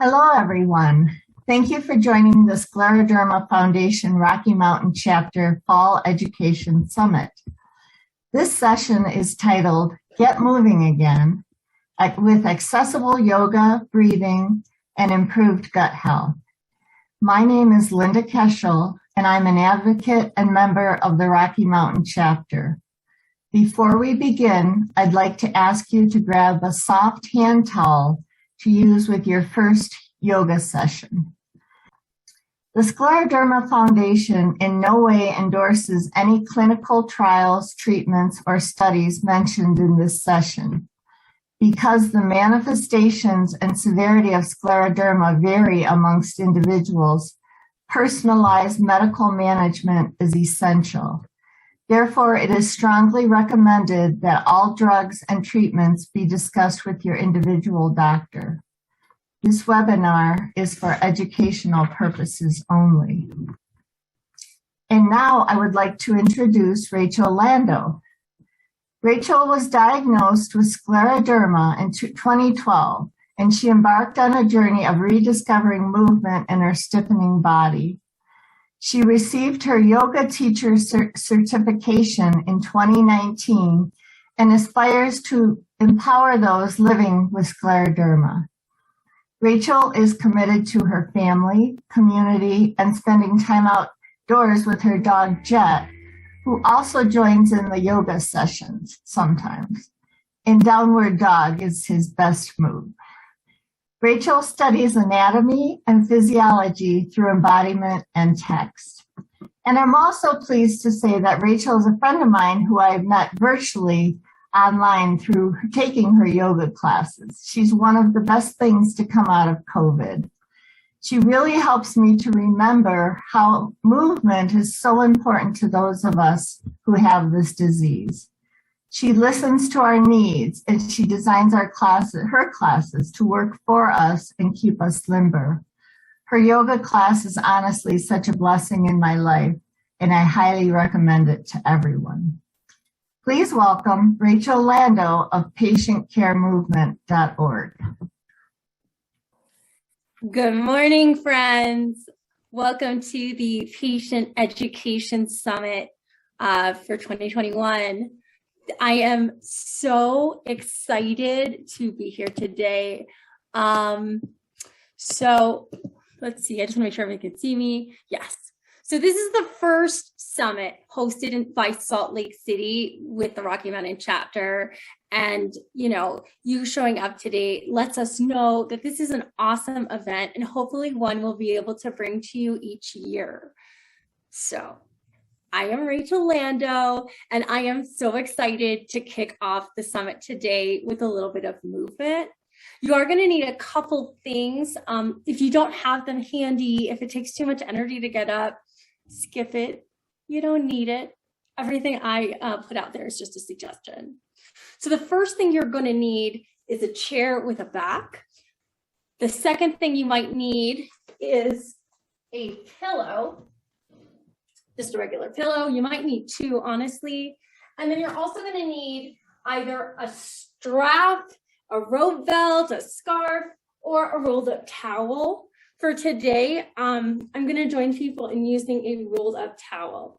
Hello, everyone. Thank you for joining the Scleroderma Foundation Rocky Mountain Chapter Fall Education Summit. This session is titled Get Moving Again with accessible yoga, breathing, and improved gut health. My name is Linda Keschel, and I'm an advocate and member of the Rocky Mountain Chapter. Before we begin, I'd like to ask you to grab a soft hand towel to use with your first yoga session. The Scleroderma Foundation in no way endorses any clinical trials, treatments, or studies mentioned in this session. Because the manifestations and severity of scleroderma vary amongst individuals, personalized medical management is essential. Therefore, it is strongly recommended that all drugs and treatments be discussed with your individual doctor. This webinar is for educational purposes only. And now I would like to introduce Rachel Lando. Rachel was diagnosed with scleroderma in 2012, and she embarked on a journey of rediscovering movement in her stiffening body. She received her yoga teacher certification in 2019 and aspires to empower those living with scleroderma. Rachel is committed to her family, community, and spending time outdoors with her dog Jet, who also joins in the yoga sessions sometimes. And downward dog is his best move. Rachel studies anatomy and physiology through embodiment and text. And I'm also pleased to say that Rachel is a friend of mine who I've met virtually online through taking her yoga classes. She's one of the best things to come out of COVID. She really helps me to remember how movement is so important to those of us who have this disease. She listens to our needs and she designs her classes to work for us and keep us limber. Her yoga class is honestly such a blessing in my life, and I highly recommend it to everyone. Please welcome Rachel Lando of patientcaremovement.org. Good morning, friends. Welcome to the Patient Education Summit for 2021. I am so excited to be here today. So let's see, I just want to make sure everyone can see me. Yes. So this is the first summit hosted by Salt Lake City with the Rocky Mountain chapter. And, you showing up today lets us know that this is an awesome event and hopefully one we'll be able to bring to you each year. So I am Rachel Lando, and I am so excited to kick off the summit today with a little bit of movement. You are going to need a couple things. If you don't have them handy, if it takes too much energy to get up, skip it. You don't need it. Everything I put out there is just a suggestion. So the first thing you're going to need is a chair with a back. The second thing you might need is a pillow. Just a regular pillow. You might need two, honestly. And then you're also going to need either a strap, a rope belt, a scarf, or a rolled up towel. For today, I'm going to join people in using a rolled up towel.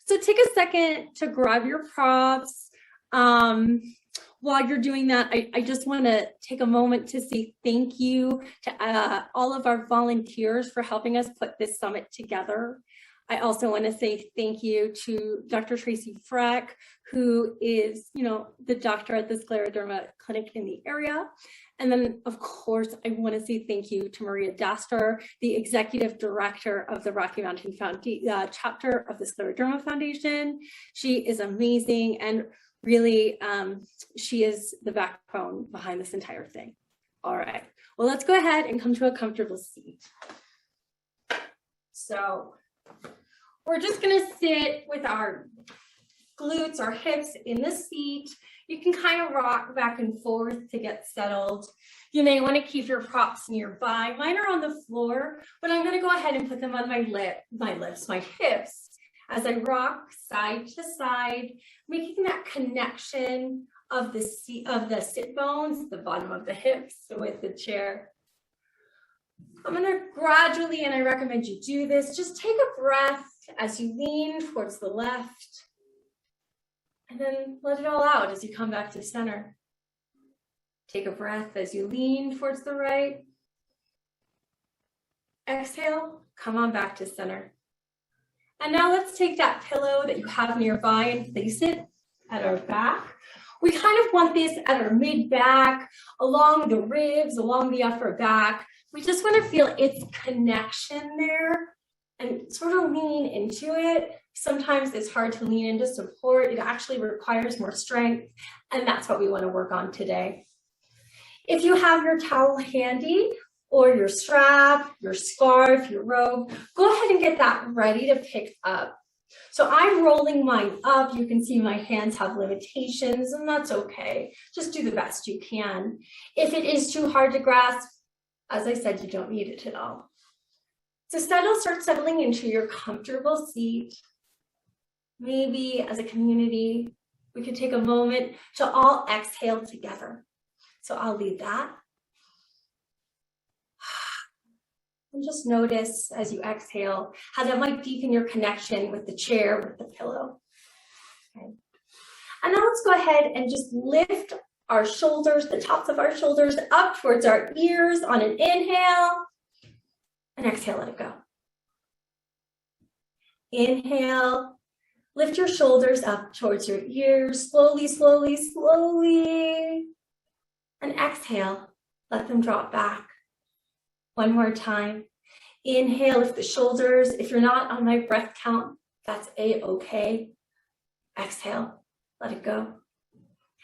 So take a second to grab your props. While you're doing that, I just want to take a moment to say thank you to all of our volunteers for helping us put this summit together. I also want to say thank you to Dr. Tracy Freck, who is, the doctor at the Scleroderma clinic in the area. And then, of course, I want to say thank you to Maria Daster, the executive director of the Rocky Mountain chapter of the Scleroderma Foundation. She is amazing, and really, she is the backbone behind this entire thing. All right, well, let's go ahead and come to a comfortable seat. So we're just going to sit with our glutes, our hips in the seat. You can kind of rock back and forth to get settled. You may want to keep your props nearby. Mine are on the floor, but I'm going to go ahead and put them on my hips as I rock side to side, making that connection of the sit bones, the bottom of the hips with the chair. I'm going to gradually, and I recommend you do this, just take a breath as you lean towards the left, and then let it all out as you come back to center. Take a breath as you lean towards the right. Exhale, come on back to center. And now let's take that pillow that you have nearby and place it at our back. We kind of want this at our mid-back, along the ribs, along the upper back. We just want to feel its connection there and sort of lean into it. Sometimes it's hard to lean into support. It actually requires more strength, and that's what we want to work on today. If you have your towel handy, or your strap, your scarf, your robe, go ahead and get that ready to pick up. So I'm rolling mine up. You can see my hands have limitations, and that's okay. Just do the best you can. If it is too hard to grasp, as I said, you don't need it at all. So start settling into your comfortable seat. Maybe as a community, we could take a moment to all exhale together. So I'll lead that. And just notice as you exhale how that might deepen your connection with the chair, with the pillow. Okay. And now let's go ahead and just lift our shoulders, the tops of our shoulders up towards our ears on an inhale, and exhale, let it go. Inhale, lift your shoulders up towards your ears, slowly, slowly, slowly. And exhale, let them drop back. One more time. Inhale, lift the shoulders. If you're not on my breath count, that's a-okay. Exhale, let it go.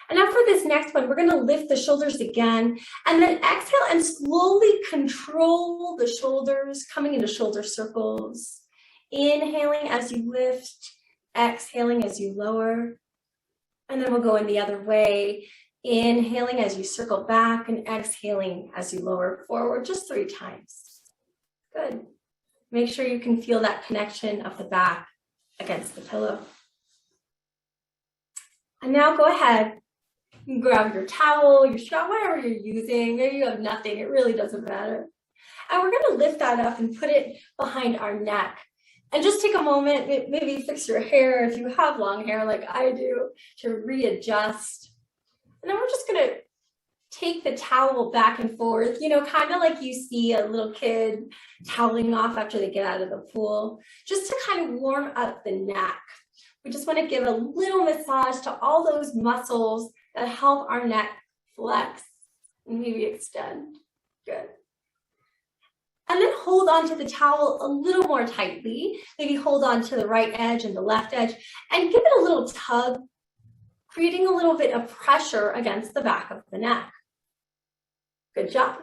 And now for this next one, we're going to lift the shoulders again, and then exhale and slowly control the shoulders, coming into shoulder circles. Inhaling as you lift, exhaling as you lower. And then we'll go in the other way. Inhaling as you circle back and exhaling as you lower forward, just 3 times. Good. Make sure you can feel that connection of the back against the pillow. And now go ahead and grab your towel, your strap, whatever you're using. Maybe you have nothing, it really doesn't matter. And we're going to lift that up and put it behind our neck. And just take a moment, maybe fix your hair if you have long hair like I do, to readjust. And then we're just going to take the towel back and forth, kind of like you see a little kid toweling off after they get out of the pool, just to kind of warm up the neck. We just want to give a little massage to all those muscles that help our neck flex and maybe extend. Good. And then hold on to the towel a little more tightly. Maybe hold on to the right edge and the left edge and give it a little tug, creating a little bit of pressure against the back of the neck. Good job.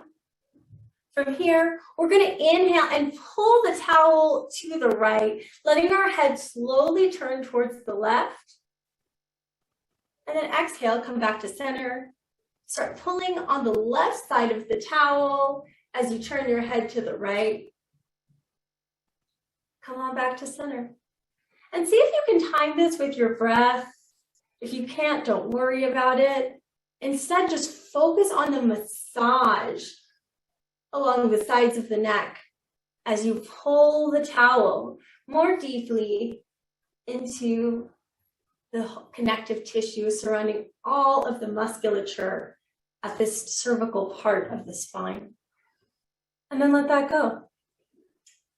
From here, we're going to inhale and pull the towel to the right, letting our head slowly turn towards the left. And then exhale, come back to center. Start pulling on the left side of the towel as you turn your head to the right. Come on back to center. And see if you can time this with your breath. If you can't, don't worry about it. Instead, just focus on the massage along the sides of the neck as you pull the towel more deeply into the connective tissue surrounding all of the musculature at this cervical part of the spine. And then let that go.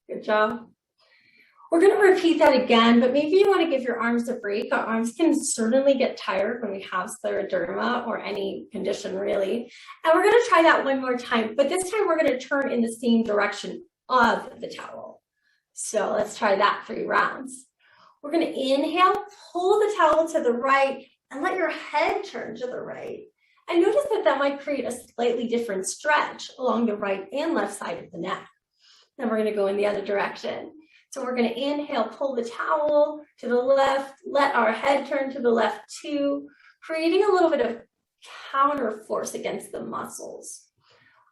Good job. We're going to repeat that again, but maybe you want to give your arms a break. Our arms can certainly get tired when we have scleroderma or any condition really. And we're going to try that one more time, but this time we're going to turn in the same direction of the towel. So let's try that 3 rounds. We're going to inhale, pull the towel to the right, and let your head turn to the right. And notice that that might create a slightly different stretch along the right and left side of the neck. Then we're going to go in the other direction. So we're going to inhale, pull the towel to the left, let our head turn to the left too, creating a little bit of counter force against the muscles.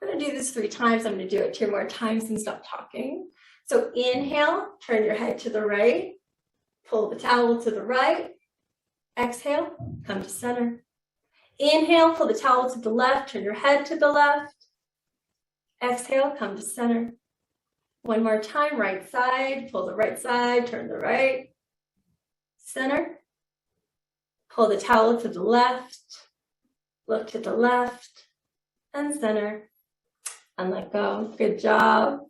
We're going to do this 3 times. I'm going to do it 2 more times and stop talking. So inhale, turn your head to the right, pull the towel to the right, exhale, come to center. Inhale, pull the towel to the left, turn your head to the left, Exhale, come to center. One more time, right side, pull the right side, turn the right. Center. Pull the towel to the left, look to the left, and center. And let go. Good job.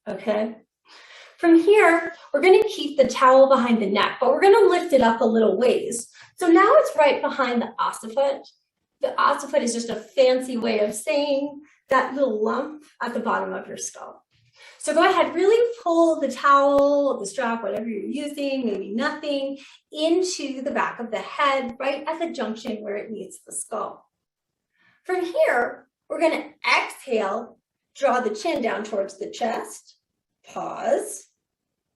Okay. From here, we're going to keep the towel behind the neck, but we're going to lift it up a little ways. So now it's right behind the occiput. The occiput is just a fancy way of saying that little lump at the bottom of your skull. So go ahead, really pull the towel, the strap, whatever you're using, maybe nothing, into the back of the head, right at the junction where it meets the skull. From here, we're going to exhale, draw the chin down towards the chest, pause,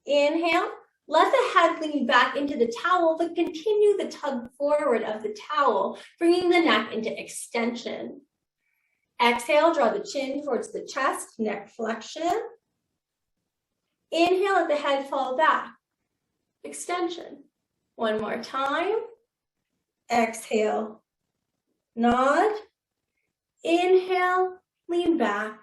inhale, let the head lean back into the towel, but continue the tug forward of the towel, bringing the neck into extension. Exhale, draw the chin towards the chest, neck flexion. Inhale, let the head fall back. Extension. One more time. Exhale, nod. Inhale, lean back.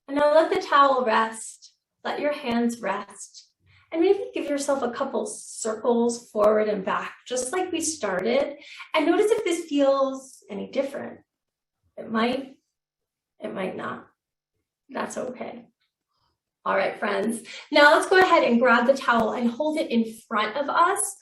And now let the towel rest. Let your hands rest. And maybe give yourself a couple circles forward and back, just like we started. And notice if this feels any different. It might not. That's okay. All right, friends. Now let's go ahead and grab the towel and hold it in front of us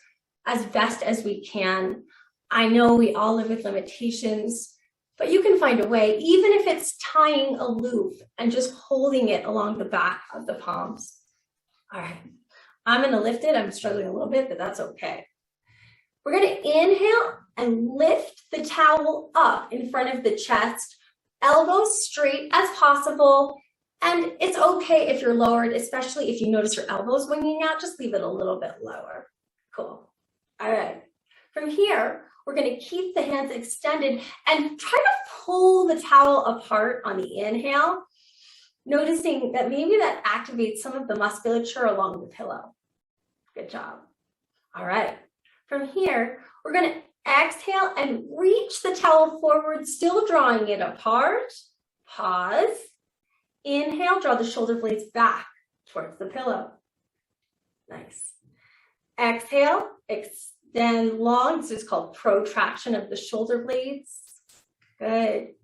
as best as we can. I know we all live with limitations, but you can find a way, even if it's tying a loop and just holding it along the back of the palms. All right, I'm gonna lift it. I'm struggling a little bit, but that's okay. We're gonna inhale and lift the towel up in front of the chest, elbows straight as possible. And it's okay if you're lowered, especially if you notice your elbows winging out, just leave it a little bit lower. Cool. All right. From here, we're going to keep the hands extended and try to pull the towel apart on the inhale, noticing that maybe that activates some of the musculature along the pillow. Good job. All right. From here, we're going to exhale and reach the towel forward, still drawing it apart. Pause. Inhale, draw the shoulder blades back towards the pillow. Nice. Exhale, extend long. This is called protraction of the shoulder blades. Good.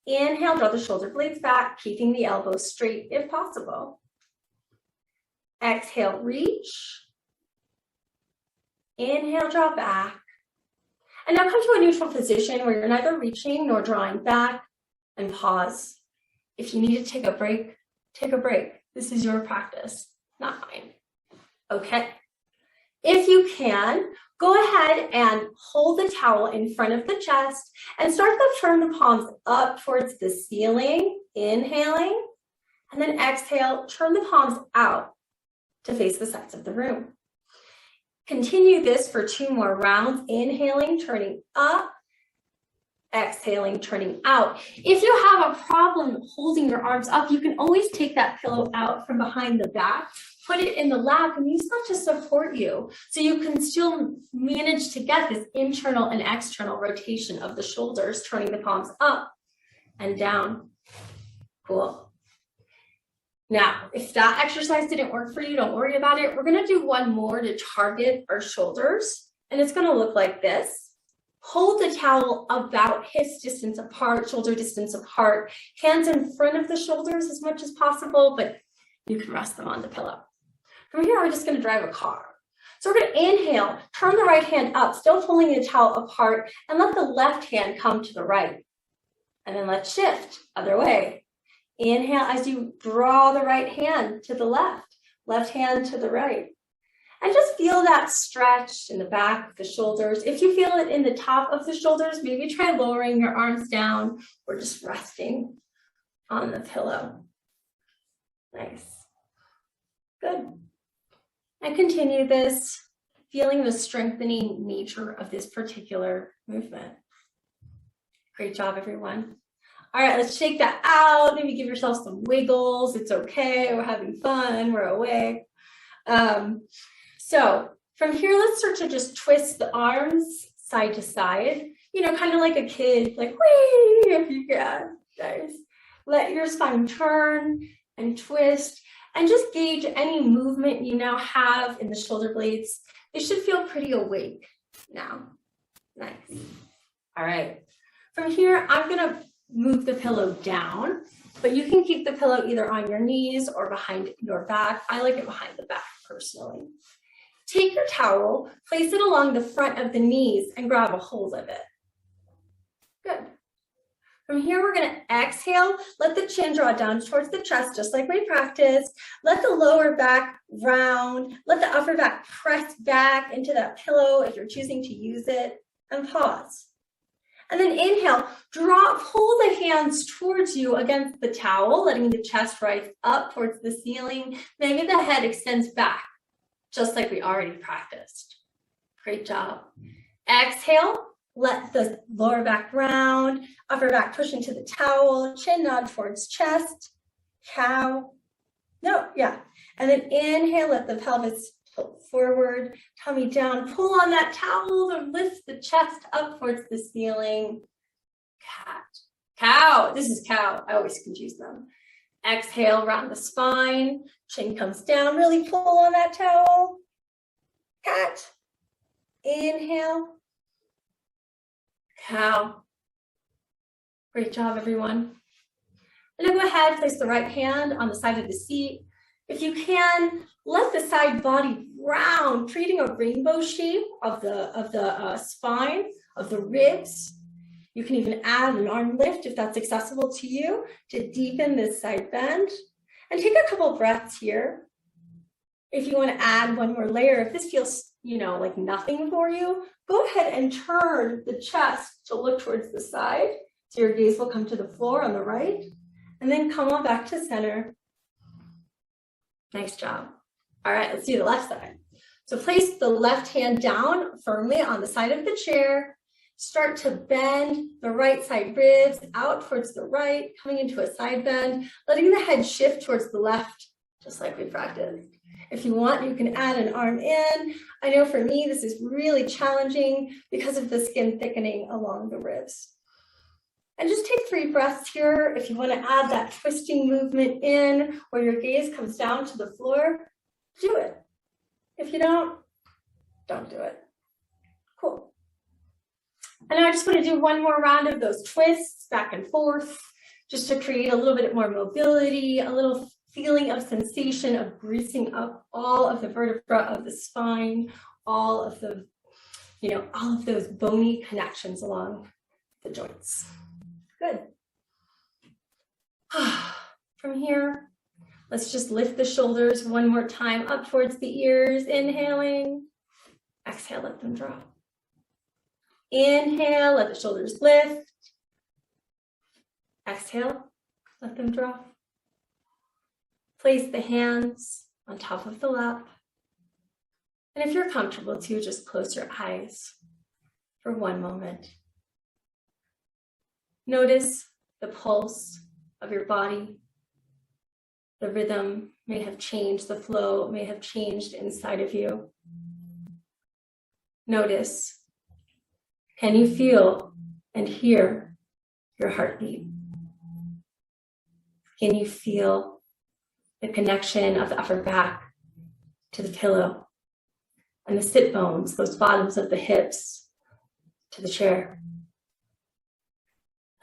Inhale, draw the shoulder blades back, keeping the elbows straight if possible. Exhale, reach. Inhale, draw back. And now come to a neutral position where you're neither reaching nor drawing back, and pause. If you need to take a break, take a break. This is your practice, not mine. Okay. If you can, go ahead and hold the towel in front of the chest and start to turn the palms up towards the ceiling, inhaling, and then exhale, turn the palms out to face the sides of the room. Continue this for 2 more rounds, inhaling, turning up, exhaling, turning out. If you have a problem holding your arms up, you can always take that pillow out from behind the back, put it in the lap, and use that to support you. So you can still manage to get this internal and external rotation of the shoulders, turning the palms up and down. Cool. Now, if that exercise didn't work for you, don't worry about it. We're going to do one more to target our shoulders, and it's going to look like this. Hold the towel about hip distance apart, shoulder distance apart, hands in front of the shoulders as much as possible, but you can rest them on the pillow. From here, we're just going to drive a car. So we're going to inhale, turn the right hand up, still pulling the towel apart, and let the left hand come to the right. And then let's shift, other way. Inhale as you draw the right hand to the left hand to the right. And just feel that stretch in the back of the shoulders. If you feel it in the top of the shoulders, maybe try lowering your arms down or just resting on the pillow. Nice. Good. And continue this, feeling the strengthening nature of this particular movement. Great job, everyone. All right, let's shake that out. Maybe give yourself some wiggles. It's okay. We're having fun. We're awake. So from here, let's start to just twist the arms side to side, kind of like a kid, like, whee, if you can. Nice. Let your spine turn and twist, and just gauge any movement you now have in the shoulder blades. They should feel pretty awake now. Nice. All right. From here, I'm gonna move the pillow down, but you can keep the pillow either on your knees or behind your back. I like it behind the back personally. Take your towel, place it along the front of the knees and grab a hold of it. Good. From here, we're going to exhale. Let the chin draw down towards the chest, just like we practiced. Let the lower back round. Let the upper back press back into that pillow if you're choosing to use it, and pause. And then inhale, pull the hands towards you against the towel, letting the chest rise up towards the ceiling. Maybe the head extends back, just like we already practiced. Great job. Exhale. Let the lower back round, upper back push into the towel, chin nod towards chest, cow. No, yeah. And then inhale, let the pelvis tilt forward, tummy down, pull on that towel to lift the chest up towards the ceiling. Cat, cow. This is cow. I always confuse them. Exhale, round the spine, chin comes down, really pull on that towel. Cat. Inhale. Cow. Great job, everyone. And then go ahead, place the right hand on the side of the seat. If you can, let the side body round, creating a rainbow shape of the spine, of the ribs. You can even add an arm lift if that's accessible to you to deepen this side bend. And take a couple breaths here. If you want to add one more layer, if this feels, like nothing for you, go ahead and turn the chest to look towards the side. So your gaze will come to the floor on the right, and then come on back to center. Nice job. All right, let's do the left side. So place the left hand down firmly on the side of the chair. Start to bend the right side ribs out towards the right, coming into a side bend, letting the head shift towards the left, just like we practiced. If you want, you can add an arm in. I know for me, this is really challenging because of the skin thickening along the ribs. And just take 3 breaths here. If you want to add that twisting movement in where your gaze comes down to the floor, do it. If you don't do it. Cool. And now I just want to do one more round of those twists back and forth, just to create a little bit more mobility, a little feeling of sensation of greasing up all of the vertebra of the spine, all of those bony connections along the joints. Good. From here, let's just lift the shoulders one more time up towards the ears, inhaling. Exhale, let them drop. Inhale, let the shoulders lift. Exhale, let them drop. Place the hands on top of the lap. And if you're comfortable to, just close your eyes for one moment. Notice the pulse of your body. The rhythm may have changed, the flow may have changed inside of you. Notice, can you feel and hear your heartbeat? Can you feel the connection of the upper back to the pillow and the sit bones, those bottoms of the hips to the chair?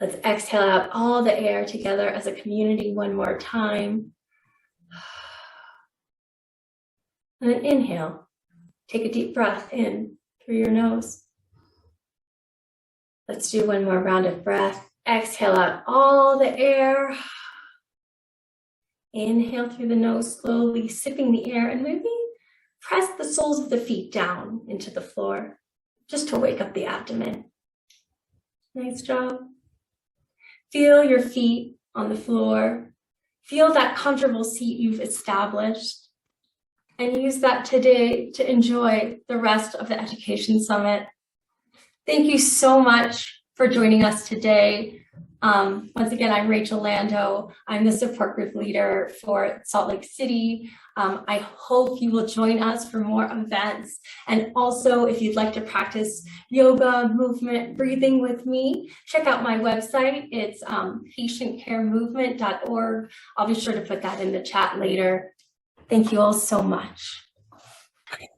Let's exhale out all the air together as a community one more time. And then inhale. Take a deep breath in through your nose. Let's do one more round of breath. Exhale out all the air. Inhale through the nose, slowly sipping the air, and maybe press the soles of the feet down into the floor just to wake up the abdomen. Nice job. Feel your feet on the floor. Feel that comfortable seat you've established, and use that today to enjoy the rest of the Education Summit. Thank you so much for joining us today. Once again, I'm Rachel Lando. I'm the support group leader for Salt Lake City. I hope you will join us for more events. And also, if you'd like to practice yoga, movement, breathing with me, check out my website. It's patientcaremovement.org. I'll be sure to put that in the chat later. Thank you all so much.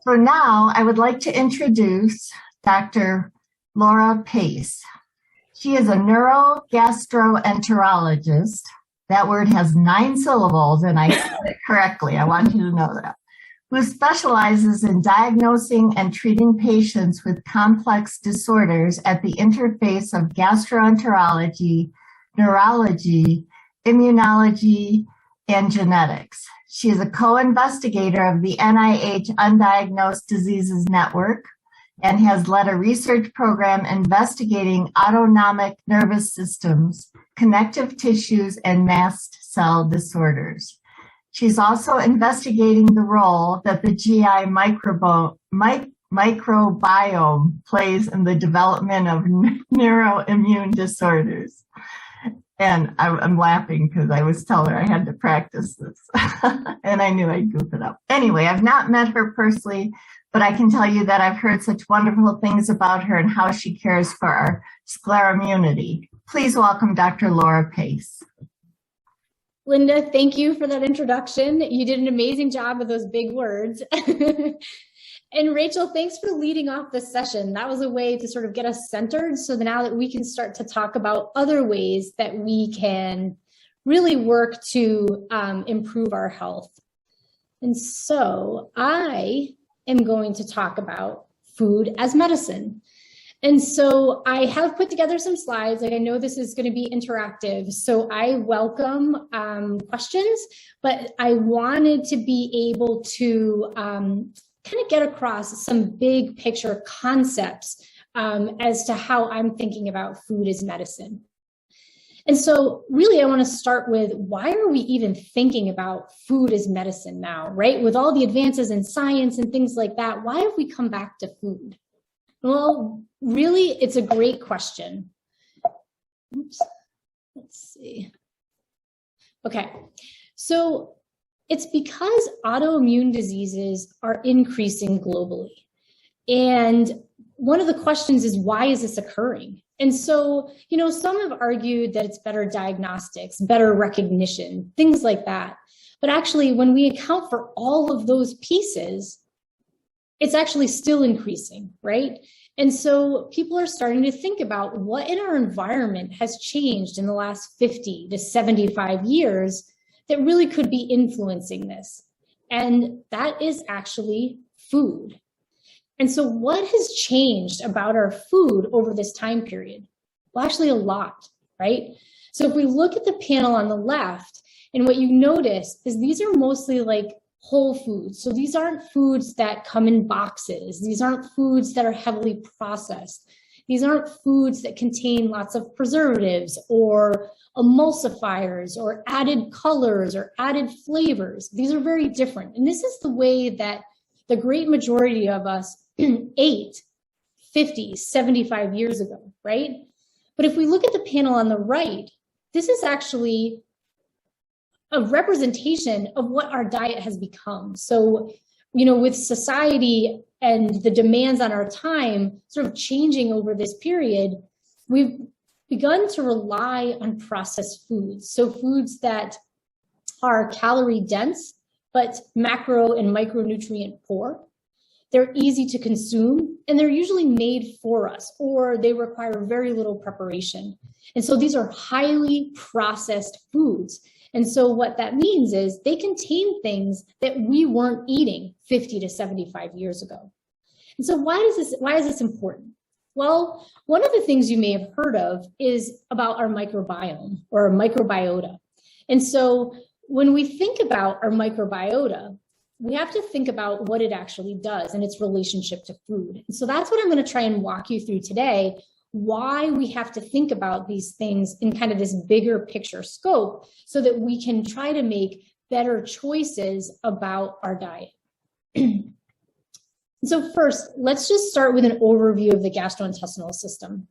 So now I would like to introduce Dr. Laura Pace. She is a neurogastroenterologist. That word has 9 syllables, and I said it correctly. I want you to know that. Who specializes in diagnosing and treating patients with complex disorders at the interface of gastroenterology, neurology, immunology, and genetics. She is a co-investigator of the NIH Undiagnosed Diseases Network and has led a research program investigating autonomic nervous systems, connective tissues, and mast cell disorders. She's also investigating the role that the GI microbiome plays in the development of neuroimmune disorders. And I'm laughing because I was telling her I had to practice this and I knew I'd goof it up. Anyway, I've not met her personally, but I can tell you that I've heard such wonderful things about her and how she cares for our scleromunity. Please welcome Dr. Laura Pace. Linda, thank you for that introduction. You did an amazing job with those big words. And Rachel, thanks for leading off this session. That was a way to sort of get us centered so that now that we can start to talk about other ways that we can really work to improve our health. And so I am going to talk about food as medicine. And so I have put together some slides. Like, I know this is going to be interactive, so I welcome questions, but I wanted to be able to kind of get across some big picture concepts as to how I'm thinking about food as medicine. And so really, I want to start with, why are we even thinking about food as medicine now, right? With all the advances in science and things like that, why have we come back to food? Well, really, it's a great question. Oops, let's see. Okay, so it's because autoimmune diseases are increasing globally. And one of the questions is, why is this occurring? And so, you know, some have argued that it's better diagnostics, better recognition, things like that. But actually, when we account for all of those pieces, it's actually still increasing, right? And so people are starting to think about what in our environment has changed in the last 50 to 75 years that really could be influencing this. And that is actually food. And so what has changed about our food over this time period? Well, actually a lot, right? So if we look at the panel on the left, and what you notice is these are mostly like whole foods. So these aren't foods that come in boxes. These aren't foods that are heavily processed. These aren't foods that contain lots of preservatives or emulsifiers or added colors or added flavors. These are very different. And this is the way that the great majority of us ate 50, 75 years ago, right? But if we look at the panel on the right, this is actually a representation of what our diet has become. So, you know, with society and the demands on our time sort of changing over this period, we've begun to rely on processed foods. So foods that are calorie dense, but macro and micronutrient poor. They're easy to consume, and they're usually made for us, or they require very little preparation. And so these are highly processed foods. And so what that means is they contain things that we weren't eating 50 to 75 years ago. And so why is this important? Well, one of the things you may have heard of is about our microbiome or our microbiota. And so when we think about our microbiota, we have to think about what it actually does and its relationship to food. And so that's what I'm going to try and walk you through today, why we have to think about these things in kind of this bigger picture scope so that we can try to make better choices about our diet. So first, let's just start with an overview of the gastrointestinal system.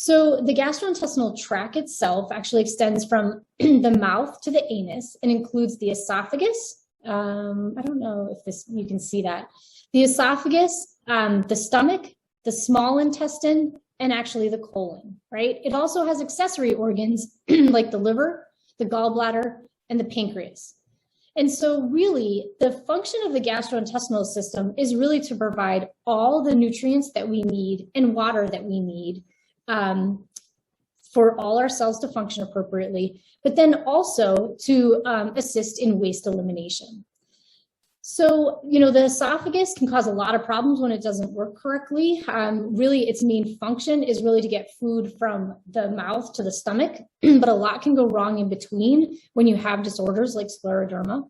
So the gastrointestinal tract itself actually extends from the mouth to the anus and includes the esophagus. I don't know if you can see that. The esophagus, the stomach, the small intestine, and actually the colon, right? It also has accessory organs like the liver, the gallbladder, and the pancreas. And so really the function of the gastrointestinal system is really to provide all the nutrients that we need and water that we need for all our cells to function appropriately, but then also to assist in waste elimination. So, the esophagus can cause a lot of problems when it doesn't work correctly. Really, its main function is really to get food from the mouth to the stomach, but a lot can go wrong in between when you have disorders like scleroderma.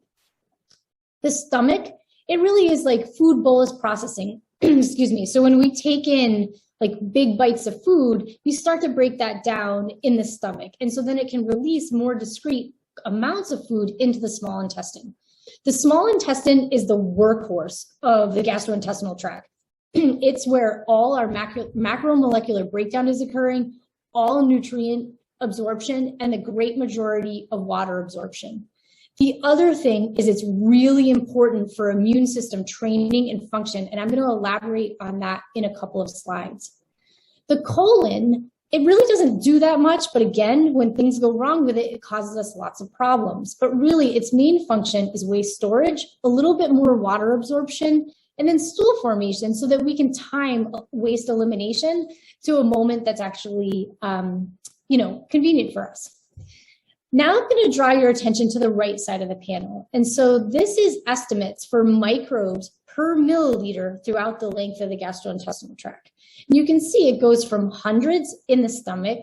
The stomach, it really is like food bolus processing, excuse me. So when we take in like big bites of food, you start to break that down in the stomach. And so then it can release more discrete amounts of food into the small intestine. The small intestine is the workhorse of the gastrointestinal tract. It's where all our macromolecular breakdown is occurring, all nutrient absorption, and the great majority of water absorption. The other thing is it's really important for immune system training and function, and I'm going to elaborate on that in a couple of slides. The colon, it really doesn't do that much, but again, when things go wrong with it, it causes us lots of problems. But really, its main function is waste storage, a little bit more water absorption, and then stool formation so that we can time waste elimination to a moment that's actually, convenient for us. Now I'm going to draw your attention to the right side of the panel. And so this is estimates for microbes per milliliter throughout the length of the gastrointestinal tract. And you can see it goes from hundreds in the stomach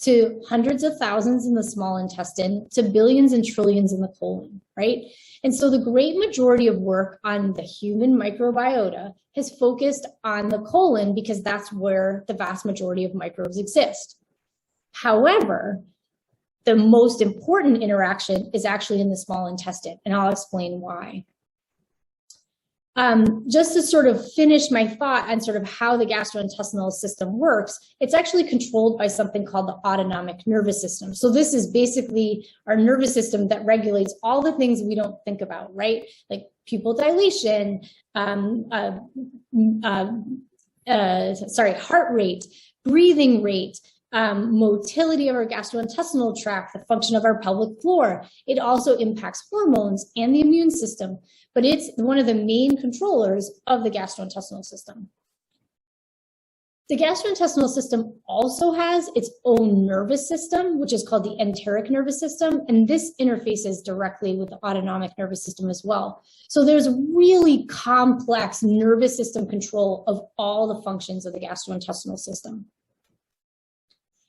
to hundreds of thousands in the small intestine to billions and trillions in the colon, right? And so the great majority of work on the human microbiota has focused on the colon because that's where the vast majority of microbes exist. However, the most important interaction is actually in the small intestine, and I'll explain why. Just to sort of finish my thought on sort of how the gastrointestinal system works, it's actually controlled by something called the autonomic nervous system. So this is basically our nervous system that regulates all the things we don't think about, right? Like pupil dilation, heart rate, breathing rate, motility of our gastrointestinal tract, the function of our pelvic floor. It also impacts hormones and the immune system, but it's one of the main controllers of the gastrointestinal system. The gastrointestinal system also has its own nervous system, which is called the enteric nervous system, and this interfaces directly with the autonomic nervous system as well. So there's really complex nervous system control of all the functions of the gastrointestinal system.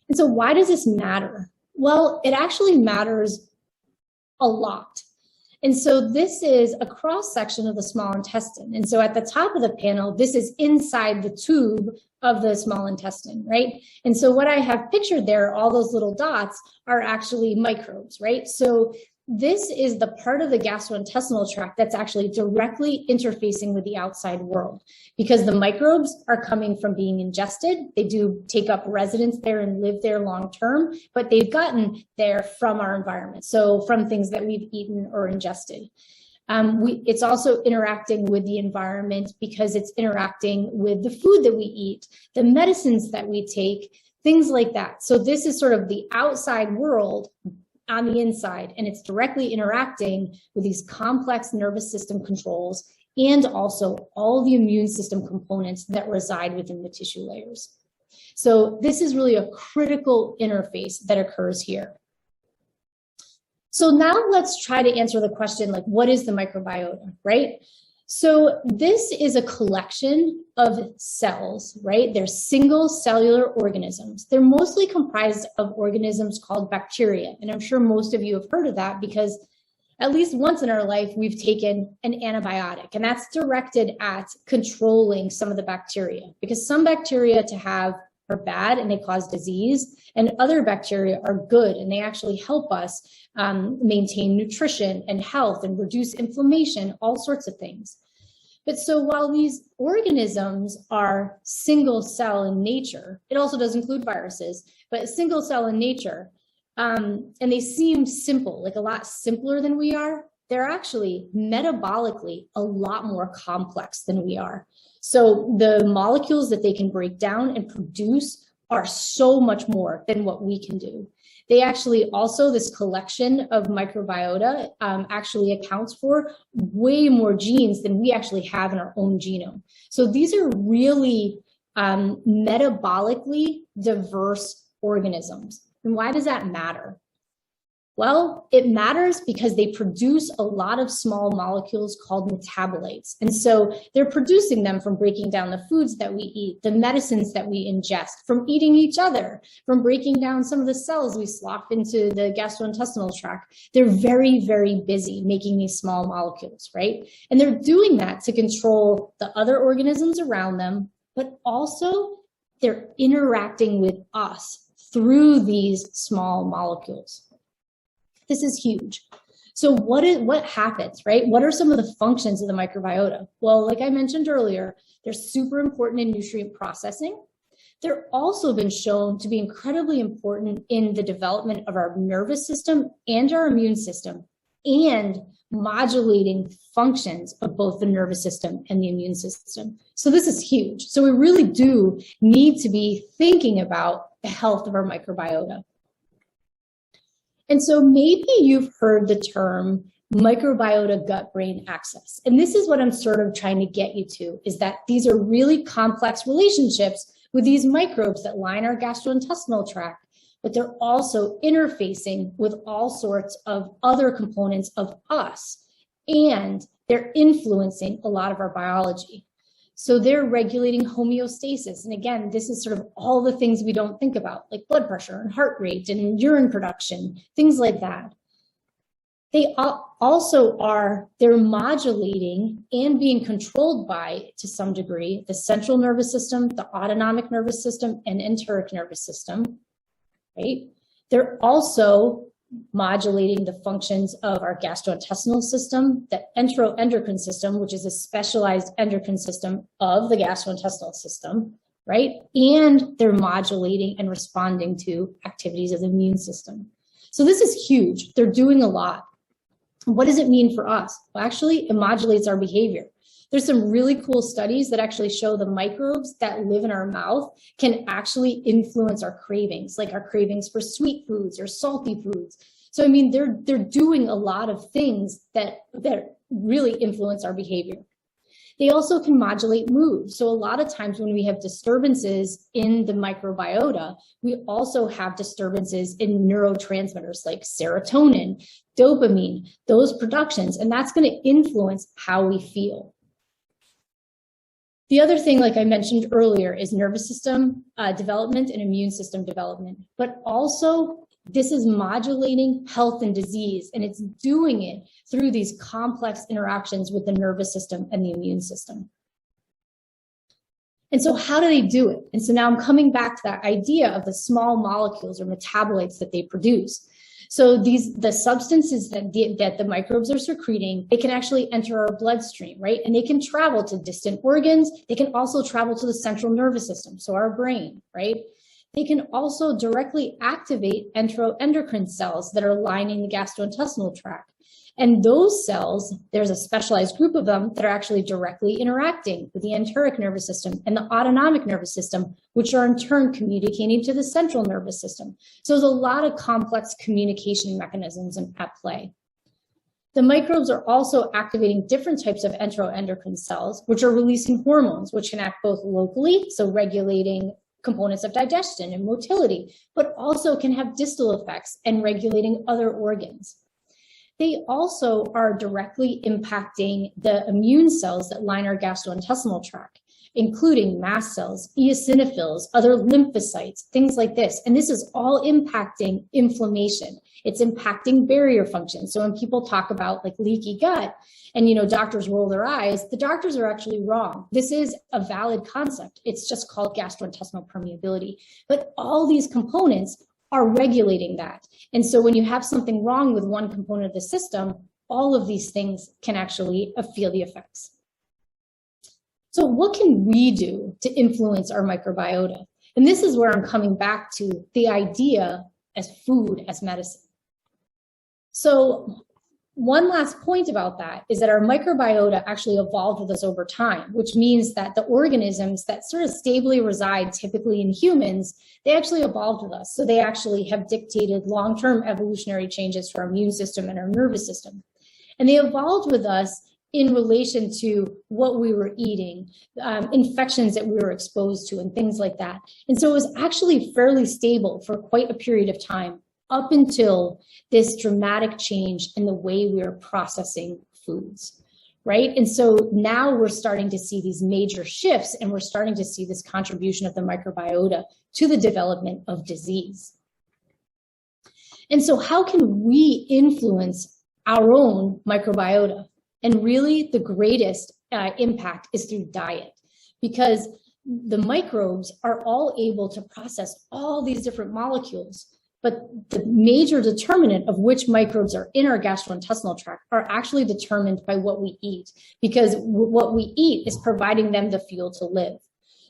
And so why does this matter? Well, it actually matters a lot. And so this is a cross section of the small intestine. And so at the top of the panel, this is inside the tube of the small intestine, right? And so what I have pictured there, all those little dots are actually microbes, right? So this is the part of the gastrointestinal tract that's actually directly interfacing with the outside world because the microbes are coming from being ingested. They do take up residence there and live there long term, but they've gotten there from our environment. So from things that we've eaten or ingested. It's also interacting with the environment because it's interacting with the food that we eat, the medicines that we take, things like that. So this is sort of the outside world on the inside, and it's directly interacting with these complex nervous system controls and also all the immune system components that reside within the tissue layers. So this is really a critical interface that occurs here. So now let's try to answer the question, like, what is the microbiota, right? So this is a collection of cells, right? They're single cellular organisms. They're mostly comprised of organisms called bacteria. And I'm sure most of you have heard of that because at least once in our life, we've taken an antibiotic, and that's directed at controlling some of the bacteria because some bacteria to have are bad and they cause disease, and other bacteria are good and they actually help us maintain nutrition and health and reduce inflammation, all sorts of things. But so while these organisms are single cell in nature, it also does include viruses, but single cell in nature, and they seem simple, like a lot simpler than we are, they're actually metabolically a lot more complex than we are. So the molecules that they can break down and produce are so much more than what we can do. They actually also, this collection of microbiota actually accounts for way more genes than we actually have in our own genome. So these are really metabolically diverse organisms. And why does that matter? Well, it matters because they produce a lot of small molecules called metabolites. And so they're producing them from breaking down the foods that we eat, the medicines that we ingest, from eating each other, from breaking down some of the cells we slough into the gastrointestinal tract. They're very, very busy making these small molecules, right? And they're doing that to control the other organisms around them, but also they're interacting with us through these small molecules. This is huge. So what happens, right? What are some of the functions of the microbiota? Well, like I mentioned earlier, they're super important in nutrient processing. They're also been shown to be incredibly important in the development of our nervous system and our immune system, and modulating functions of both the nervous system and the immune system. So this is huge. So we really do need to be thinking about the health of our microbiota. And so maybe you've heard the term microbiota gut-brain axis. And this is what I'm sort of trying to get you to, is that these are really complex relationships with these microbes that line our gastrointestinal tract, but they're also interfacing with all sorts of other components of us, and they're influencing a lot of our biology. So they're regulating homeostasis. And again, this is sort of all the things we don't think about, like blood pressure and heart rate and urine production, things like that. They also they're modulating and being controlled by, to some degree, the central nervous system, the autonomic nervous system, and enteric nervous system, right? They're also modulating the functions of our gastrointestinal system, the enteroendocrine system, which is a specialized endocrine system of the gastrointestinal system, right? And they're modulating and responding to activities of the immune system. So this is huge. They're doing a lot. What does it mean for us? Well, actually, it modulates our behavior. There's some really cool studies that actually show the microbes that live in our mouth can actually influence our cravings, like our cravings for sweet foods or salty foods. So, I mean, they're doing a lot of things that really influence our behavior. They also can modulate mood. So a lot of times when we have disturbances in the microbiota, we also have disturbances in neurotransmitters like serotonin, dopamine, those productions, and that's going to influence how we feel. The other thing, like I mentioned earlier, is nervous system development and immune system development, but also this is modulating health and disease, and it's doing it through these complex interactions with the nervous system and the immune system. And so how do they do it? And so now I'm coming back to that idea of the small molecules or metabolites that they produce. So the substances that the microbes are secreting, they can actually enter our bloodstream, right? And they can travel to distant organs. They can also travel to the central nervous system, so our brain, right? They can also directly activate enteroendocrine cells that are lining the gastrointestinal tract. And those cells, there's a specialized group of them that are actually directly interacting with the enteric nervous system and the autonomic nervous system, which are in turn communicating to the central nervous system. So there's a lot of complex communication mechanisms at play. The microbes are also activating different types of enteroendocrine cells, which are releasing hormones, which can act both locally, so regulating components of digestion and motility, but also can have distal effects and regulating other organs. They also are directly impacting the immune cells that line our gastrointestinal tract, including mast cells, eosinophils, other lymphocytes, things like this. And this is all impacting inflammation. It's impacting barrier function. So when people talk about like leaky gut and, doctors roll their eyes, the doctors are actually wrong. This is a valid concept. It's just called gastrointestinal permeability. But all these components are regulating that. And so when you have something wrong with one component of the system, all of these things can actually feel the effects. So what can we do to influence our microbiota? And this is where I'm coming back to the idea as food as medicine. So one last point about that is that our microbiota actually evolved with us over time, which means that the organisms that sort of stably reside typically in humans, they actually evolved with us. So they actually have dictated long-term evolutionary changes to our immune system and our nervous system. And they evolved with us in relation to what we were eating, infections that we were exposed to, and things like that. And so it was actually fairly stable for quite a period of time, up until this dramatic change in the way we are processing foods, right? And so now we're starting to see these major shifts, and we're starting to see this contribution of the microbiota to the development of disease. And so how can we influence our own microbiota? And really the greatest impact is through diet, because the microbes are all able to process all these different molecules. But the major determinant of which microbes are in our gastrointestinal tract are actually determined by what we eat, because what we eat is providing them the fuel to live.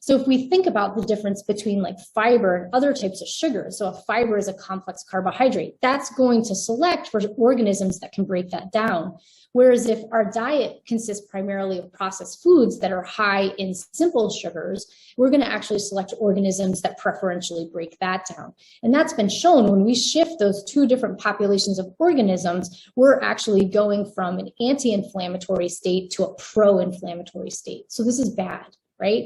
So if we think about the difference between like fiber and other types of sugar, so a fiber is a complex carbohydrate, that's going to select for organisms that can break that down. Whereas if our diet consists primarily of processed foods that are high in simple sugars, we're going to actually select organisms that preferentially break that down. And that's been shown when we shift those two different populations of organisms, we're actually going from an anti-inflammatory state to a pro-inflammatory state. So this is bad, right?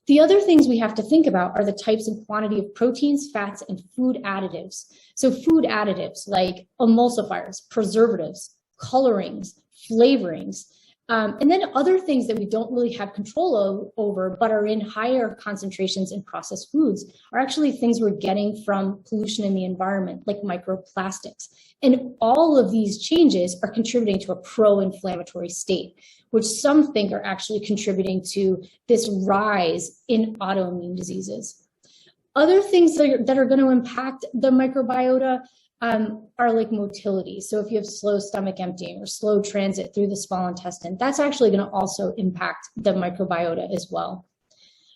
The other things we have to think about are the types and quantity of proteins, fats, and food additives. So food additives like emulsifiers, preservatives, colorings, flavorings, and then other things that we don't really have control over, but are in higher concentrations in processed foods, are actually things we're getting from pollution in the environment, like microplastics. And all of these changes are contributing to a pro-inflammatory state, which some think are actually contributing to this rise in autoimmune diseases. Other things that are going to impact the microbiota are like motility. So if you have slow stomach emptying or slow transit through the small intestine, that's actually going to also impact the microbiota as well.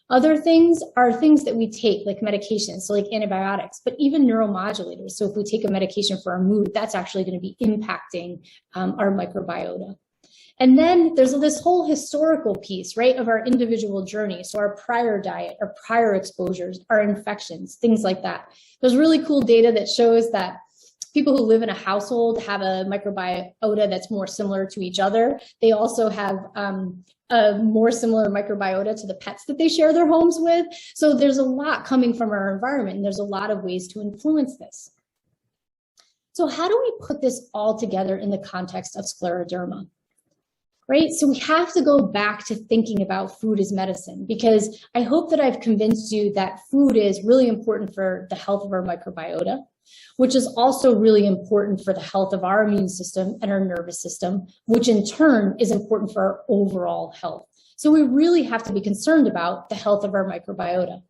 Other things are things that we take, like medications, so like antibiotics, but even neuromodulators. So if we take a medication for our mood, that's actually going to be impacting our microbiota. And then there's this whole historical piece, right, of our individual journey. So our prior diet, our prior exposures, our infections, things like that. There's really cool data that shows that people who live in a household have a microbiota that's more similar to each other. They also have a more similar microbiota to the pets that they share their homes with. So there's a lot coming from our environment, and there's a lot of ways to influence this. So how do we put this all together in the context of scleroderma? Right? So we have to go back to thinking about food as medicine, because I hope that I've convinced you that food is really important for the health of our microbiota, which is also really important for the health of our immune system and our nervous system, which in turn is important for our overall health. So we really have to be concerned about the health of our microbiota.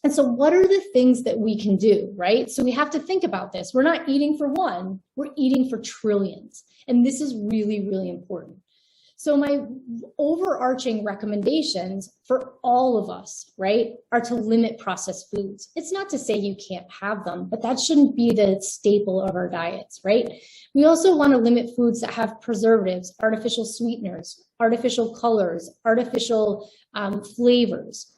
And so what are the things that we can do, right? So we have to think about this. We're not eating for one, we're eating for trillions. And this is really, really important. So my overarching recommendations for all of us, right, are to limit processed foods. It's not to say you can't have them, but that shouldn't be the staple of our diets, right? We also want to limit foods that have preservatives, artificial sweeteners, artificial colors, artificial flavors.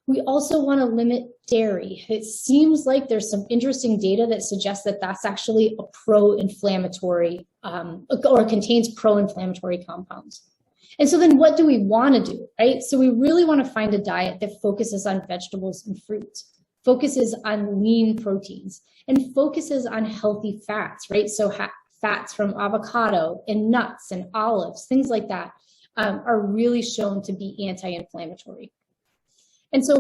We also want to limit dairy. It seems like there's some interesting data that suggests that that's actually a pro-inflammatory or contains pro-inflammatory compounds. And so then what do we want to do, right? So we really want to find a diet that focuses on vegetables and fruits, focuses on lean proteins, and focuses on healthy fats, right? So fats from avocado and nuts and olives, things like that are really shown to be anti-inflammatory. And so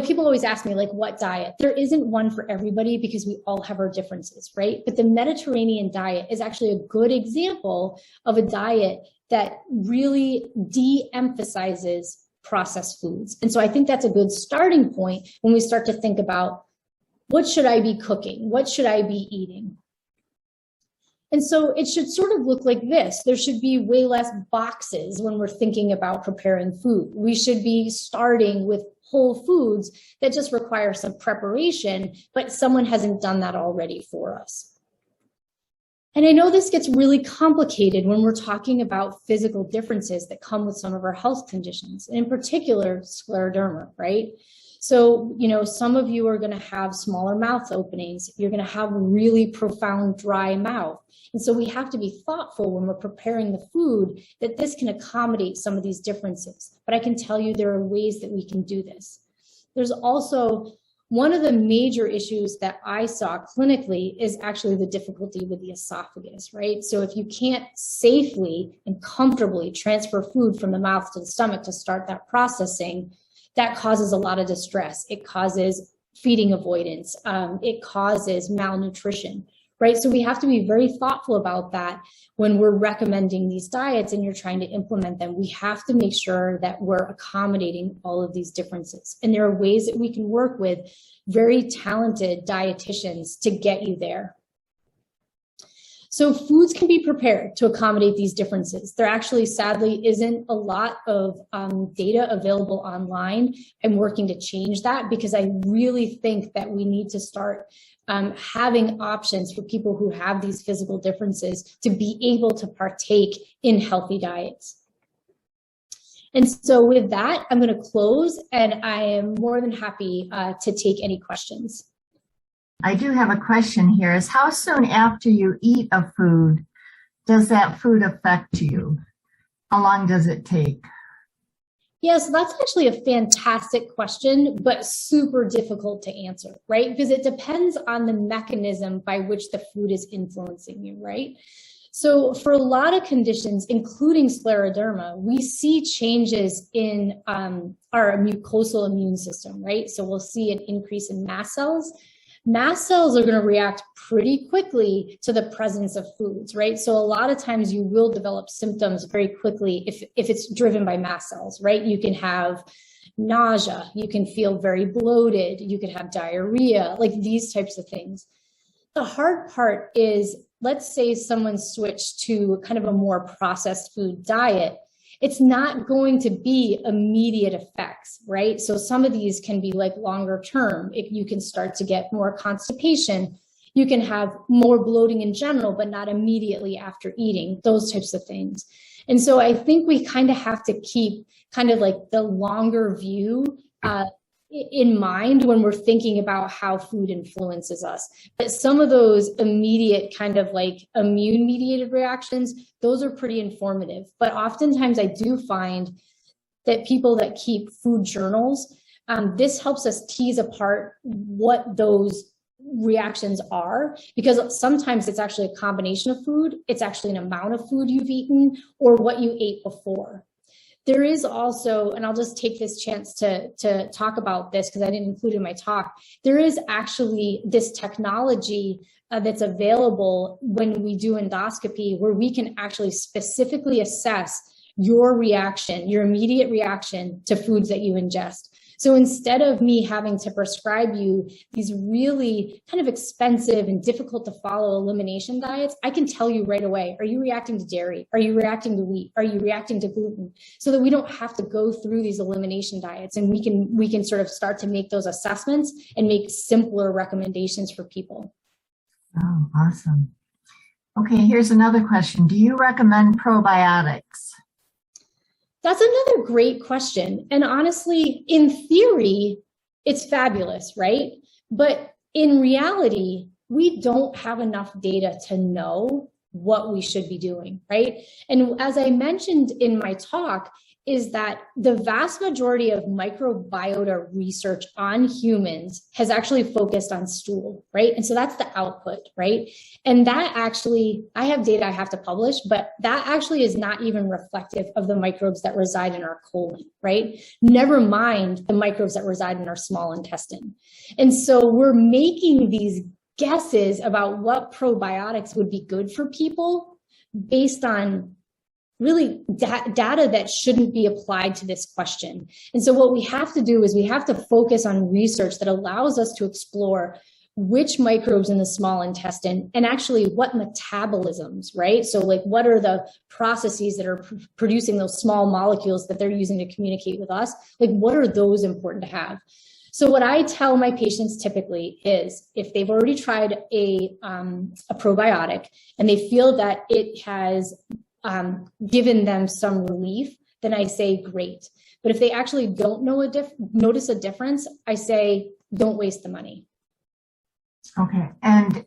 people always ask me, like, what diet? There isn't one for everybody because we all have our differences, right? But the Mediterranean diet is actually a good example of a diet that really de-emphasizes processed foods. And so I think that's a good starting point when we start to think about, what should I be cooking? What should I be eating? And so it should sort of look like this. There should be way less boxes when we're thinking about preparing food. We should be starting with whole foods that just require some preparation, but someone hasn't done that already for us. And I know this gets really complicated when we're talking about physical differences that come with some of our health conditions, and in particular, scleroderma, right? So, some of you are going to have smaller mouth openings. You're going to have really profound dry mouth. And so we have to be thoughtful when we're preparing the food that this can accommodate some of these differences. But I can tell you there are ways that we can do this. There's also one of the major issues that I saw clinically is actually the difficulty with the esophagus, right? So if you can't safely and comfortably transfer food from the mouth to the stomach to start that processing, that causes a lot of distress. It causes feeding avoidance. It causes malnutrition, right? So we have to be very thoughtful about that when we're recommending these diets and you're trying to implement them. We have to make sure that we're accommodating all of these differences. And there are ways that we can work with very talented dietitians to get you there. So foods can be prepared to accommodate these differences. There actually, sadly, isn't a lot of data available online. I'm working to change that because I really think that we need to start having options for people who have these physical differences to be able to partake in healthy diets. And so with that, I'm going to close, and I am more than happy to take any questions. I do have a question here. Is how soon after you eat a food does that food affect you? How long does it take? Yeah, so that's actually a fantastic question, but super difficult to answer, right? Because it depends on the mechanism by which the food is influencing you, right? So for a lot of conditions, including scleroderma, we see changes in our mucosal immune system, right? So we'll see an increase in mast cells. Mast cells are going to react pretty quickly to the presence of foods, right? So a lot of times you will develop symptoms very quickly if it's driven by mast cells, right? You can have nausea, you can feel very bloated, you can have diarrhea, like these types of things. The hard part is, let's say someone switched to kind of a more processed food diet. It's not going to be immediate effects, right? So some of these can be like longer term. If you can start to get more constipation, you can have more bloating in general, but not immediately after eating, those types of things. And so I think we kind of have to keep kind of like the longer view in mind when we're thinking about how food influences us. But some of those immediate kind of like immune mediated reactions, those are pretty informative. But oftentimes I do find that people that keep food journals, this helps us tease apart what those reactions are, because sometimes it's actually a combination of food. It's actually an amount of food you've eaten or what you ate before. There is also, and I'll just take this chance to talk about this because I didn't include it in my talk. There is actually this technology that's available when we do endoscopy where we can actually specifically assess your reaction, your immediate reaction to foods that you ingest. So instead of me having to prescribe you these really kind of expensive and difficult to follow elimination diets, I can tell you right away, are you reacting to dairy? Are you reacting to wheat? Are you reacting to gluten? So that we don't have to go through these elimination diets, and we can sort of start to make those assessments and make simpler recommendations for people. Oh, awesome. Okay, here's another question. Do you recommend probiotics? That's another great question. And honestly, in theory, it's fabulous, right? But in reality, we don't have enough data to know what we should be doing, right? And as I mentioned in my talk, is that the vast majority of microbiota research on humans has actually focused on stool, right? And so that's the output, right? And that actually, I have data I have to publish, but that actually is not even reflective of the microbes that reside in our colon, right? Never mind the microbes that reside in our small intestine. And so we're making these guesses about what probiotics would be good for people based on really data that shouldn't be applied to this question. And so what we have to do is we have to focus on research that allows us to explore which microbes in the small intestine, and actually what metabolisms, right? So like, what are the processes that are producing those small molecules that they're using to communicate with us? Like, what are those important to have? So what I tell my patients typically is, if they've already tried a probiotic and they feel that it has given them some relief, then I say, great. But if they actually don't notice a difference, I say, don't waste the money. Okay. And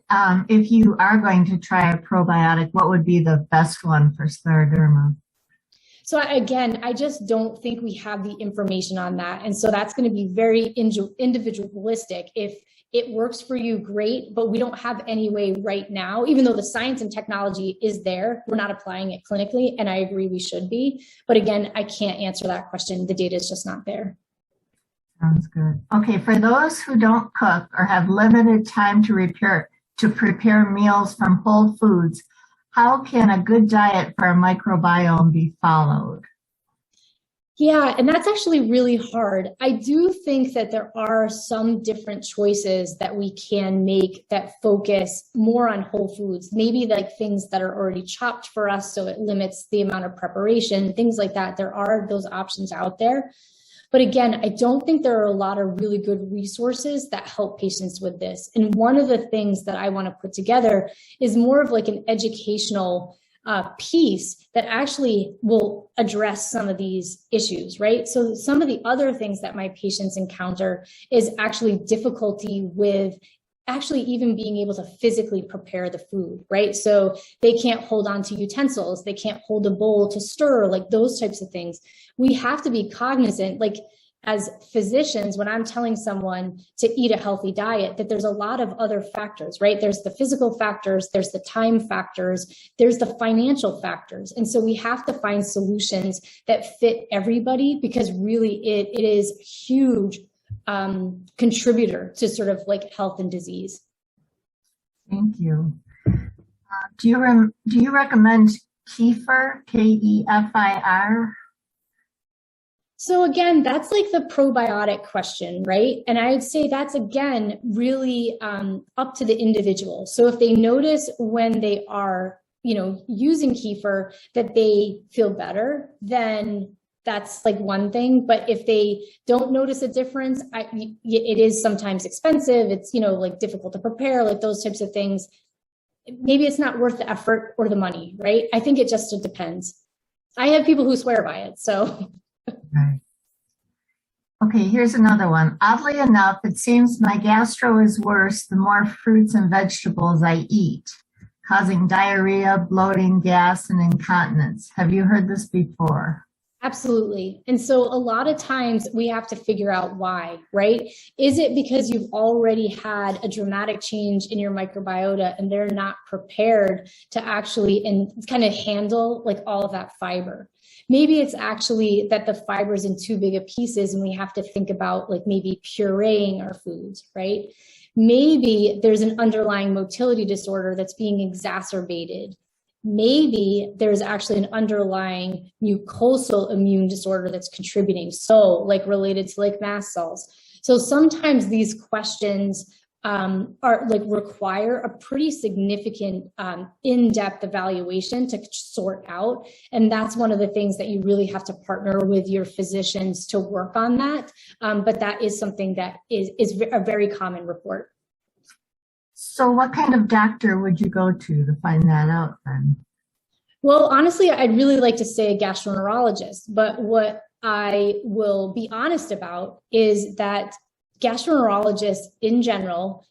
if you are going to try a probiotic, what would be the best one for scleroderma? So again, I just don't think we have the information on that. And so that's going to be very individualistic. If it works for you, great, but we don't have any way right now, even though the science and technology is there, we're not applying it clinically. And I agree we should be. But again, I can't answer that question. The data is just not there. Sounds good. Okay, for those who don't cook or have limited time to prepare meals from whole foods, how can a good diet for a microbiome be followed? Yeah, and that's actually really hard. I do think that there are some different choices that we can make that focus more on whole foods, maybe like things that are already chopped for us, so it limits the amount of preparation, things like that. There are those options out there. But again, I don't think there are a lot of really good resources that help patients with this. And one of the things that I want to put together is more of like an educational piece that actually will address some of these issues, right? So some of the other things that my patients encounter is actually difficulty with actually even being able to physically prepare the food, right? So they can't hold on to utensils, they can't hold a bowl to stir, like those types of things. We have to be cognizant, like as physicians, when I'm telling someone to eat a healthy diet, that there's a lot of other factors, right? There's the physical factors, there's the time factors, there's the financial factors. And so we have to find solutions that fit everybody, because really it is a huge contributor to sort of like health and disease. Thank you. Do you recommend kefir, Kefir? So again, that's like the probiotic question, right? And I'd say that's, again, really up to the individual. So if they notice when they are, using kefir that they feel better, then that's like one thing. But if they don't notice a difference, it is sometimes expensive. It's, like difficult to prepare, like those types of things. Maybe it's not worth the effort or the money, right? I think it just depends. I have people who swear by it, so. Right. Okay, here's another one. Oddly enough, it seems my gastro is worse the more fruits and vegetables I eat, causing diarrhea, bloating, gas, and incontinence. Have you heard this before? Absolutely. And so a lot of times we have to figure out why, right? Is it because you've already had a dramatic change in your microbiota and they're not prepared to actually and kind of handle like all of that fiber? Maybe it's actually that the fiber is in too big of pieces and we have to think about like maybe pureeing our foods, right? Maybe there's an underlying motility disorder that's being exacerbated. Maybe there's actually an underlying mucosal immune disorder that's contributing, so like related to like mast cells. So sometimes these questions are like require a pretty significant in-depth evaluation to sort out, and that's one of the things that you really have to partner with your physicians to work on that. But that is something that is a very common report. So what kind of doctor would you go to find that out then? Well, honestly, I'd really like to say a gastroenterologist, but what I will be honest about is that gastroenterologists in general,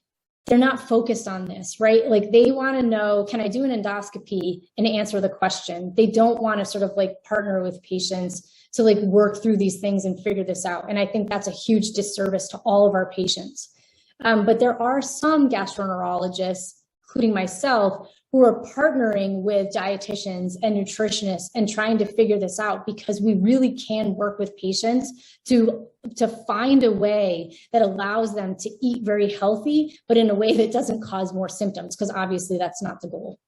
they're not focused on this, right? Like they want to know, can I do an endoscopy and answer the question? They don't want to sort of like partner with patients to like work through these things and figure this out. And I think that's a huge disservice to all of our patients. But there are some gastroenterologists, including myself, who are partnering with dietitians and nutritionists and trying to figure this out, because we really can work with patients to find a way that allows them to eat very healthy, but in a way that doesn't cause more symptoms, because obviously that's not the goal.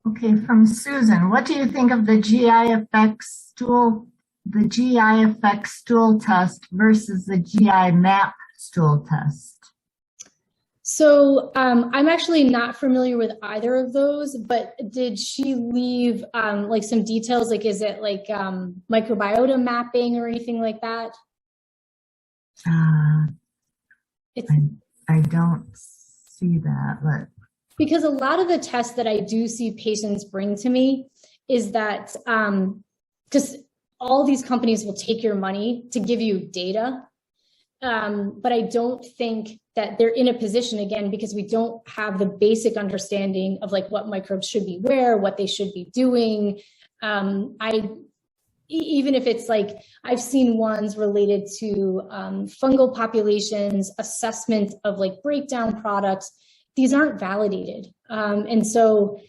Okay, from Susan, what do you think of the GI effects stool test versus the GI map stool test? So I'm actually not familiar with either of those, but did she leave like some details? Like, is it like microbiota mapping or anything like that? It's I don't see that, but because a lot of the tests that I do see patients bring to me is that because all these companies will take your money to give you data. But I don't think that they're in a position, again, because we don't have the basic understanding of like what microbes should be where, what they should be doing. Even if it's like, I've seen ones related to fungal populations, assessment of like breakdown products. These aren't validated. And so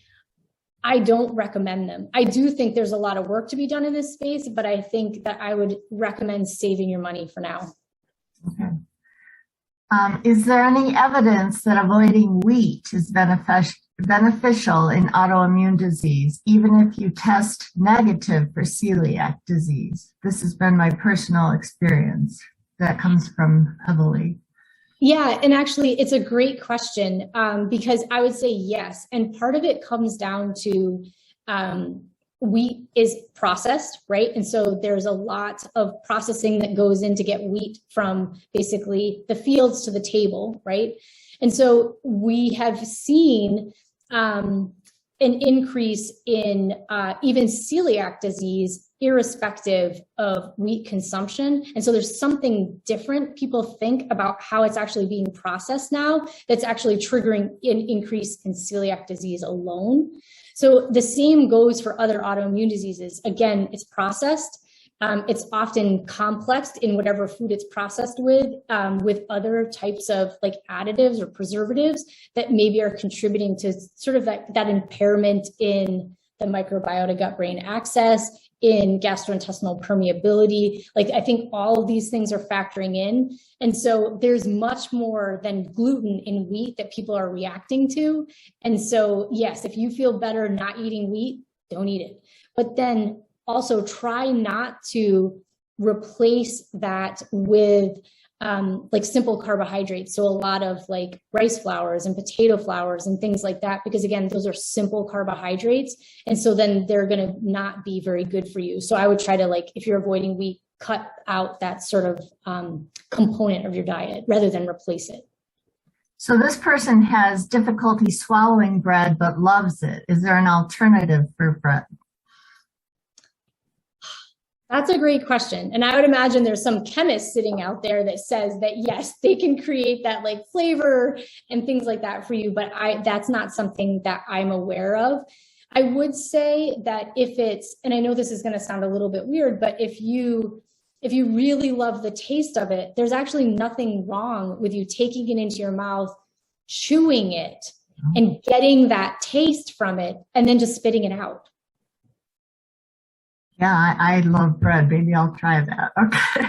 I don't recommend them. I do think there's a lot of work to be done in this space, but I think that I would recommend saving your money for now. okay. Is there any evidence that avoiding wheat is beneficial in autoimmune disease, even if you test negative for celiac disease? This has been my personal experience. That comes from heavily. Yeah, and actually, it's a great question because I would say yes. And part of it comes down to wheat is processed, right? And so there's a lot of processing that goes in to get wheat from basically the fields to the table, right? And so we have seen an increase in even celiac disease, irrespective of wheat consumption. And so there's something different people think about how it's actually being processed now that's actually triggering an increase in celiac disease alone. So the same goes for other autoimmune diseases. Again, it's processed. It's often complex in whatever food it's processed with other types of like additives or preservatives that maybe are contributing to sort of that impairment in the microbiota gut-brain axis, in gastrointestinal permeability. Like, I think all of these things are factoring in. And so there's much more than gluten in wheat that people are reacting to. And so, yes, if you feel better not eating wheat, don't eat it. But then also try not to replace that with like simple carbohydrates. So a lot of like rice flours and potato flours and things like that, because again, those are simple carbohydrates. And so then they're going to not be very good for you. So I would try to, like, if you're avoiding wheat, cut out that sort of component of your diet rather than replace it. So this person has difficulty swallowing bread, but loves it. Is there an alternative for bread? That's a great question. And I would imagine there's some chemist sitting out there that says that, yes, they can create that like flavor and things like that for you. But that's not something that I'm aware of. I would say that if it's, and I know this is going to sound a little bit weird, but if you really love the taste of it, there's actually nothing wrong with you taking it into your mouth, chewing it, and getting that taste from it, and then just spitting it out. Yeah, I love bread. Maybe I'll try that. Okay.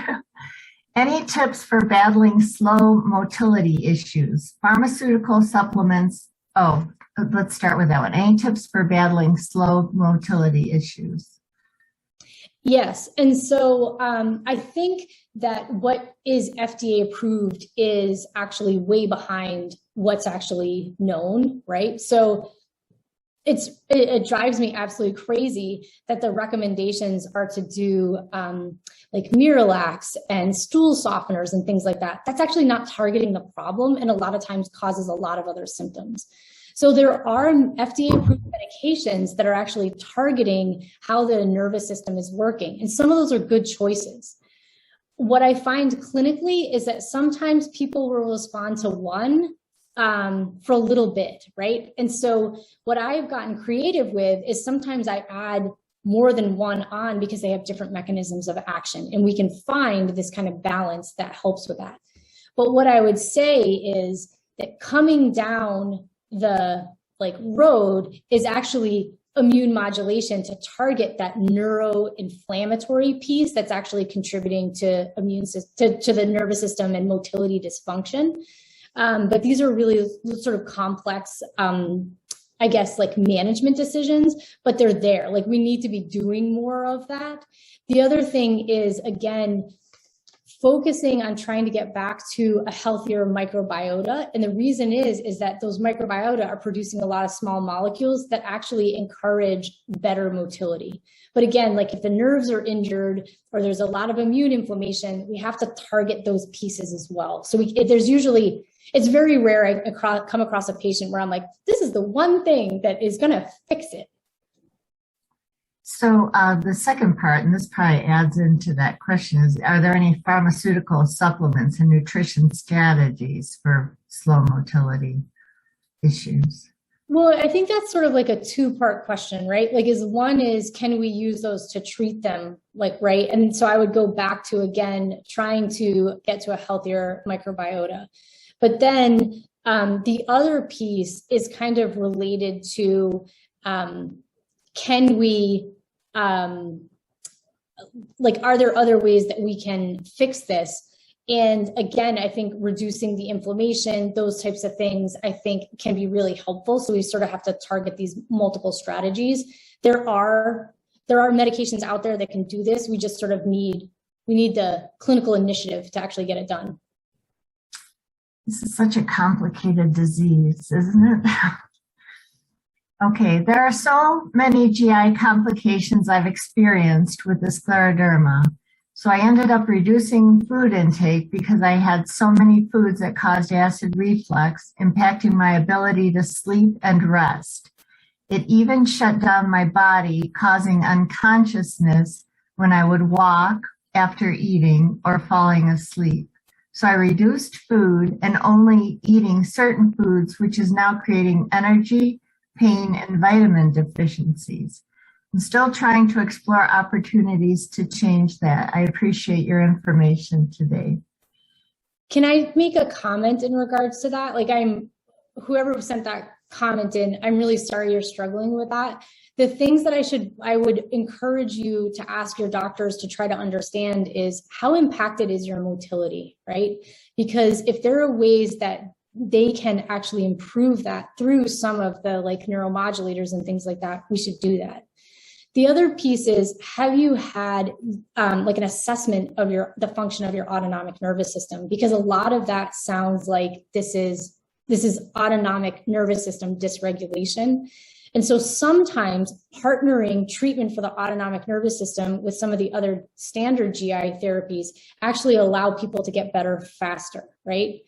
Any tips for battling slow motility issues? Pharmaceutical supplements. Oh, let's start with that one. Any tips for battling slow motility issues? Yes. And so I think that what is FDA approved is actually way behind what's actually known, right? So it drives me absolutely crazy that the recommendations are to do like Miralax and stool softeners and things like that. That's actually not targeting the problem, and a lot of times causes a lot of other symptoms. So there are FDA-approved medications that are actually targeting how the nervous system is working, and some of those are good choices. What I find clinically is that sometimes people will respond to one for a little bit, right? And so what I've gotten creative with is sometimes I add more than one on because they have different mechanisms of action, and we can find this kind of balance that helps with that. But what I would say is that coming down the road is actually immune modulation to target that neuroinflammatory piece that's actually contributing to to the nervous system and motility dysfunction. But these are really sort of complex, I guess, like management decisions, but they're there. Like, we need to be doing more of that. The other thing is, again, focusing on trying to get back to a healthier microbiota. And the reason is that those microbiota are producing a lot of small molecules that actually encourage better motility. But again, like if the nerves are injured or there's a lot of immune inflammation, we have to target those pieces as well. So it's very rare I come across a patient where I'm like, this is the one thing that is going to fix it. So the second part, and this probably adds into that question, is are there any pharmaceutical supplements and nutrition strategies for slow motility issues? Well, I think that's sort of like a two-part question, right? Like one is, can we use those to treat them? Like, right. And so I would go back to, again, trying to get to a healthier microbiota. But then the other piece is kind of related to, can we, are there other ways that we can fix this? And again, I think reducing the inflammation, those types of things, I think can be really helpful. So we sort of have to target these multiple strategies. There are medications out there that can do this. We just sort of need the clinical initiative to actually get it done. This is such a complicated disease, isn't it? Okay, there are so many GI complications I've experienced with the scleroderma. So I ended up reducing food intake because I had so many foods that caused acid reflux, impacting my ability to sleep and rest. It even shut down my body, causing unconsciousness when I would walk after eating or falling asleep. So I reduced food and only eating certain foods, which is now creating energy, pain, and vitamin deficiencies. I'm still trying to explore opportunities to change that. I appreciate your information today. Can I make a comment in regards to that? Like whoever sent that comment in, I'm really sorry you're struggling with that. The things that I would encourage you to ask your doctors to try to understand is how impacted is your motility, right? Because if there are ways that they can actually improve that through some of the like neuromodulators and things like that, we should do that. The other piece is, have you had like an assessment of the function of your autonomic nervous system? Because a lot of that sounds like this is autonomic nervous system dysregulation. And so sometimes partnering treatment for the autonomic nervous system with some of the other standard GI therapies actually allow people to get better faster, right?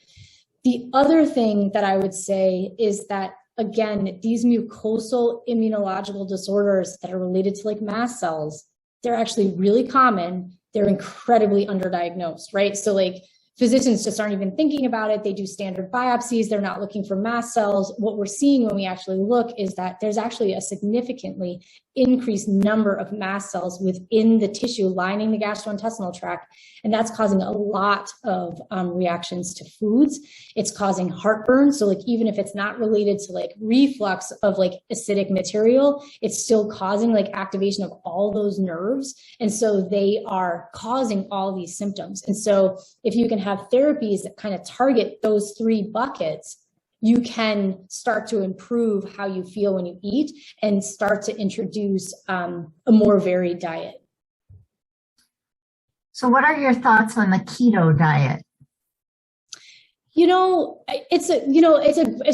The other thing that I would say is that, again, these mucosal immunological disorders that are related to like mast cells, they're actually really common. They're incredibly underdiagnosed, right? So like physicians just aren't even thinking about it. They do standard biopsies. They're not looking for mast cells. What we're seeing when we actually look is that there's actually a significantly increased number of mast cells within the tissue lining the gastrointestinal tract. And that's causing a lot of reactions to foods. It's causing heartburn. So like, even if it's not related to like reflux of like acidic material, it's still causing like activation of all those nerves. And so they are causing all these symptoms. And so if you can have therapies that kind of target those three buckets, you can start to improve how you feel when you eat and start to introduce a more varied diet. So what are your thoughts on the keto diet? It's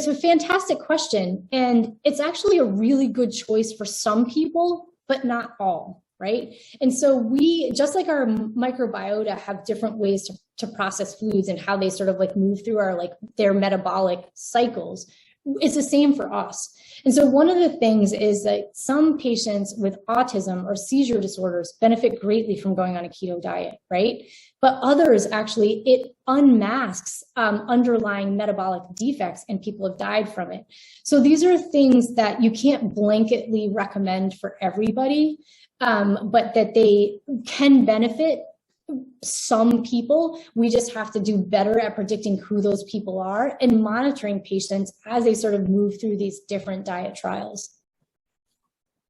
a fantastic question. And it's actually a really good choice for some people, but not all, right? And so we, just like our microbiota have different ways to process foods and how they sort of like move through their metabolic cycles, it's the same for us. And so one of the things is that some patients with autism or seizure disorders benefit greatly from going on a keto diet, right? But others actually, it unmasks underlying metabolic defects and people have died from it. So these are things that you can't blanketly recommend for everybody, but that they can benefit some people. We just have to do better at predicting who those people are and monitoring patients as they sort of move through these different diet trials.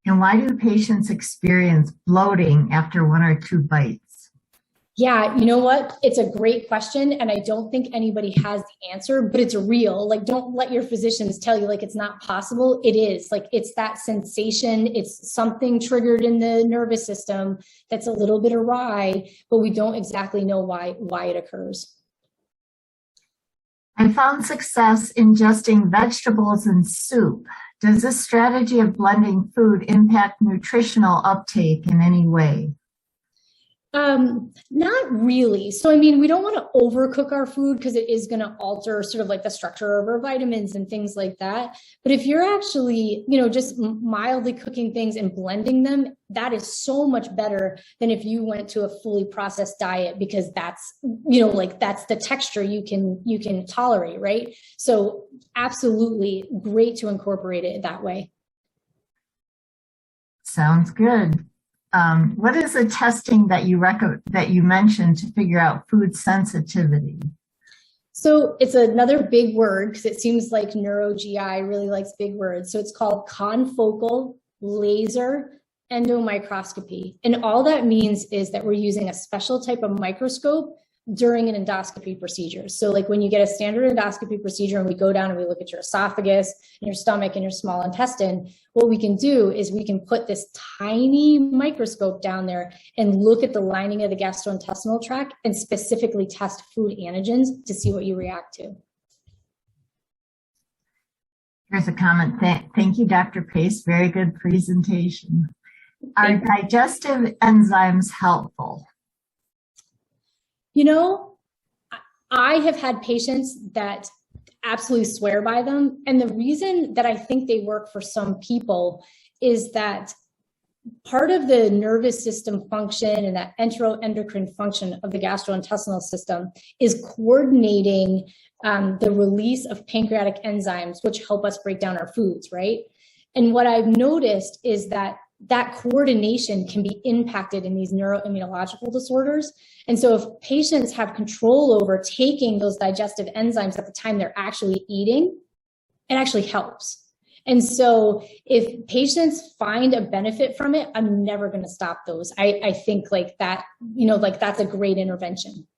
And why do patients experience bloating after one or two bites? Yeah, you know what? It's a great question. And I don't think anybody has the answer, but it's real. Like, don't let your physicians tell you like it's not possible. It is. Like, it's that sensation. It's something triggered in the nervous system that's a little bit awry, but we don't exactly know why it occurs. I found success ingesting vegetables in soup. Does this strategy of blending food impact nutritional uptake in any way? Not really. So, I mean, we don't want to overcook our food because it is going to alter sort of like the structure of our vitamins and things like that. But if you're actually, just mildly cooking things and blending them, that is so much better than if you went to a fully processed diet, because that's, that's the texture you can tolerate, right? So absolutely great to incorporate it that way. Sounds good. What is the testing that you mentioned to figure out food sensitivity? So it's another big word because it seems like neuro-GI really likes big words. So it's called confocal laser endomicroscopy. And all that means is that we're using a special type of microscope during an endoscopy procedure. So like when you get a standard endoscopy procedure and we go down and we look at your esophagus and your stomach and your small intestine, what we can do is we can put this tiny microscope down there and look at the lining of the gastrointestinal tract and specifically test food antigens to see what you react to. Here's a comment. Thank you, Dr. Pace. Very good presentation. Are digestive enzymes helpful? I have had patients that absolutely swear by them. And the reason that I think they work for some people is that part of the nervous system function and that enteroendocrine function of the gastrointestinal system is coordinating the release of pancreatic enzymes, which help us break down our foods, right? And what I've noticed is that coordination can be impacted in these neuroimmunological disorders. And so if patients have control over taking those digestive enzymes at the time they're actually eating, it actually helps. And so if patients find a benefit from it, I'm never going to stop those. I think like that, that's a great intervention.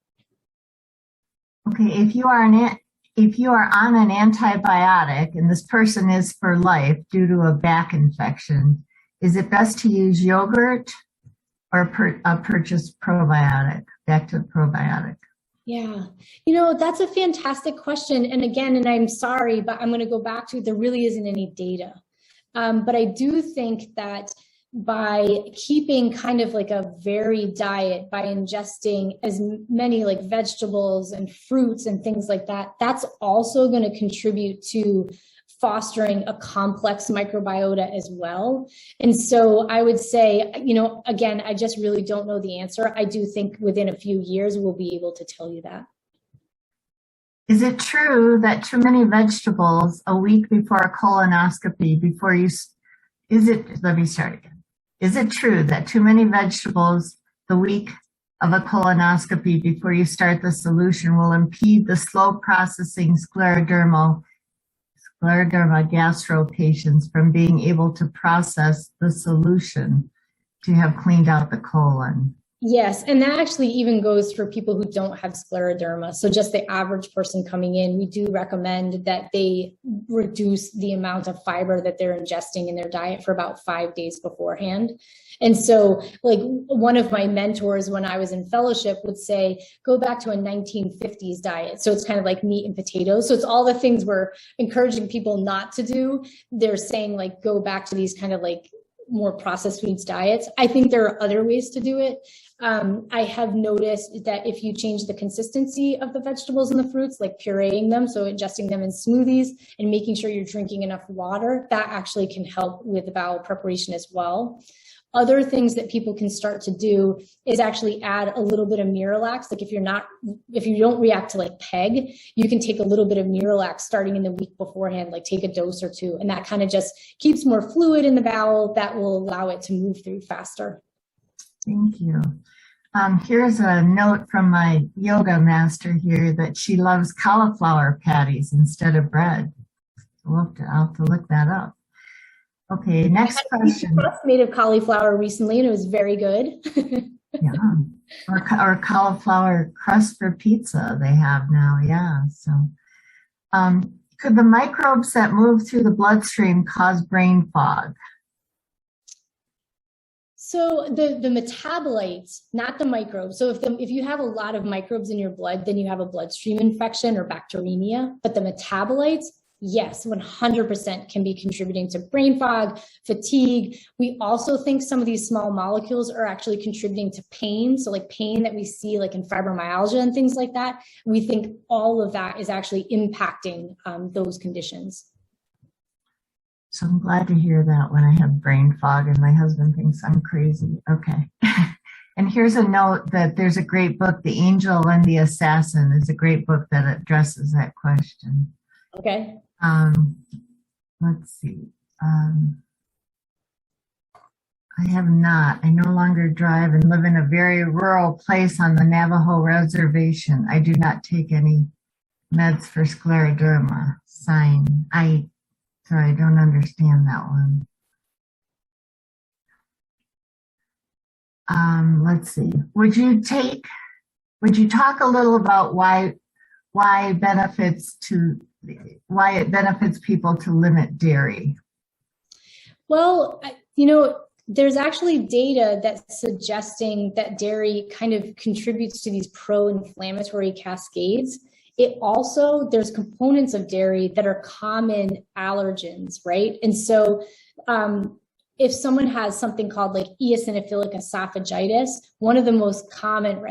Okay, if you are on an antibiotic and this person is for life due to a back infection, is it best to use yogurt or purchase probiotic, back to probiotic? Yeah, that's a fantastic question. And again, and I'm sorry, but I'm going to go back to there really isn't any data. But I do think that by keeping kind of like a varied diet, by ingesting as many like vegetables and fruits and things like that, that's also going to contribute to fostering a complex microbiota as well. And so I would say, again, I just really don't know the answer. I do think within a few years, we'll be able to tell you that. Is it true that too many vegetables a week before a colonoscopy, let me start again. Is it true that too many vegetables the week of a colonoscopy before you start the solution will impede the slow processing scleroderma gastro patients from being able to process the solution to have cleaned out the colon? Yes, and that actually even goes for people who don't have scleroderma. So just the average person coming in, we do recommend that they reduce the amount of fiber that they're ingesting in their diet for about 5 days beforehand. And so like one of my mentors when I was in fellowship would say, go back to a 1950s diet. So it's kind of like meat and potatoes. So it's all the things we're encouraging people not to do. They're saying like, go back to these kind of like more processed foods diets. I think there are other ways to do it. I have noticed that if you change the consistency of the vegetables and the fruits, like pureeing them, so ingesting them in smoothies and making sure you're drinking enough water, that actually can help with bowel preparation as well. Other things that people can start to do is actually add a little bit of Miralax. Like if you don't react to like PEG, you can take a little bit of Miralax starting in the week beforehand, like take a dose or two. And that kind of just keeps more fluid in the bowel that will allow it to move through faster. Thank you. Here's a note from my yoga master here that she loves cauliflower patties instead of bread. I'll have to look that up. Okay, next question. I made of cauliflower recently and it was very good. Yeah. or cauliflower crust for pizza they have now. Yeah. So, could the microbes that move through the bloodstream cause brain fog? So the metabolites, not the microbes. So if you have a lot of microbes in your blood, then you have a bloodstream infection or bacteremia. But the metabolites, yes, 100% can be contributing to brain fog, fatigue. We also think some of these small molecules are actually contributing to pain. So like pain that we see like in fibromyalgia and things like that. We think all of that is actually impacting those conditions. So I'm glad to hear that when I have brain fog and my husband thinks I'm crazy. Okay. And here's a note that there's a great book, The Angel and the Assassin is a great book that addresses that question. Okay. Let's see. I have not. I no longer drive and live in a very rural place on the Navajo reservation. I do not take any meds for scleroderma. Sign. Sorry, I don't understand that one. Let's see. Would you talk a little about why it benefits people to limit dairy? Well, there's actually data that's suggesting that dairy kind of contributes to these pro-inflammatory cascades. There's components of dairy that are common allergens, right? And so if someone has something called like eosinophilic esophagitis, one of the most common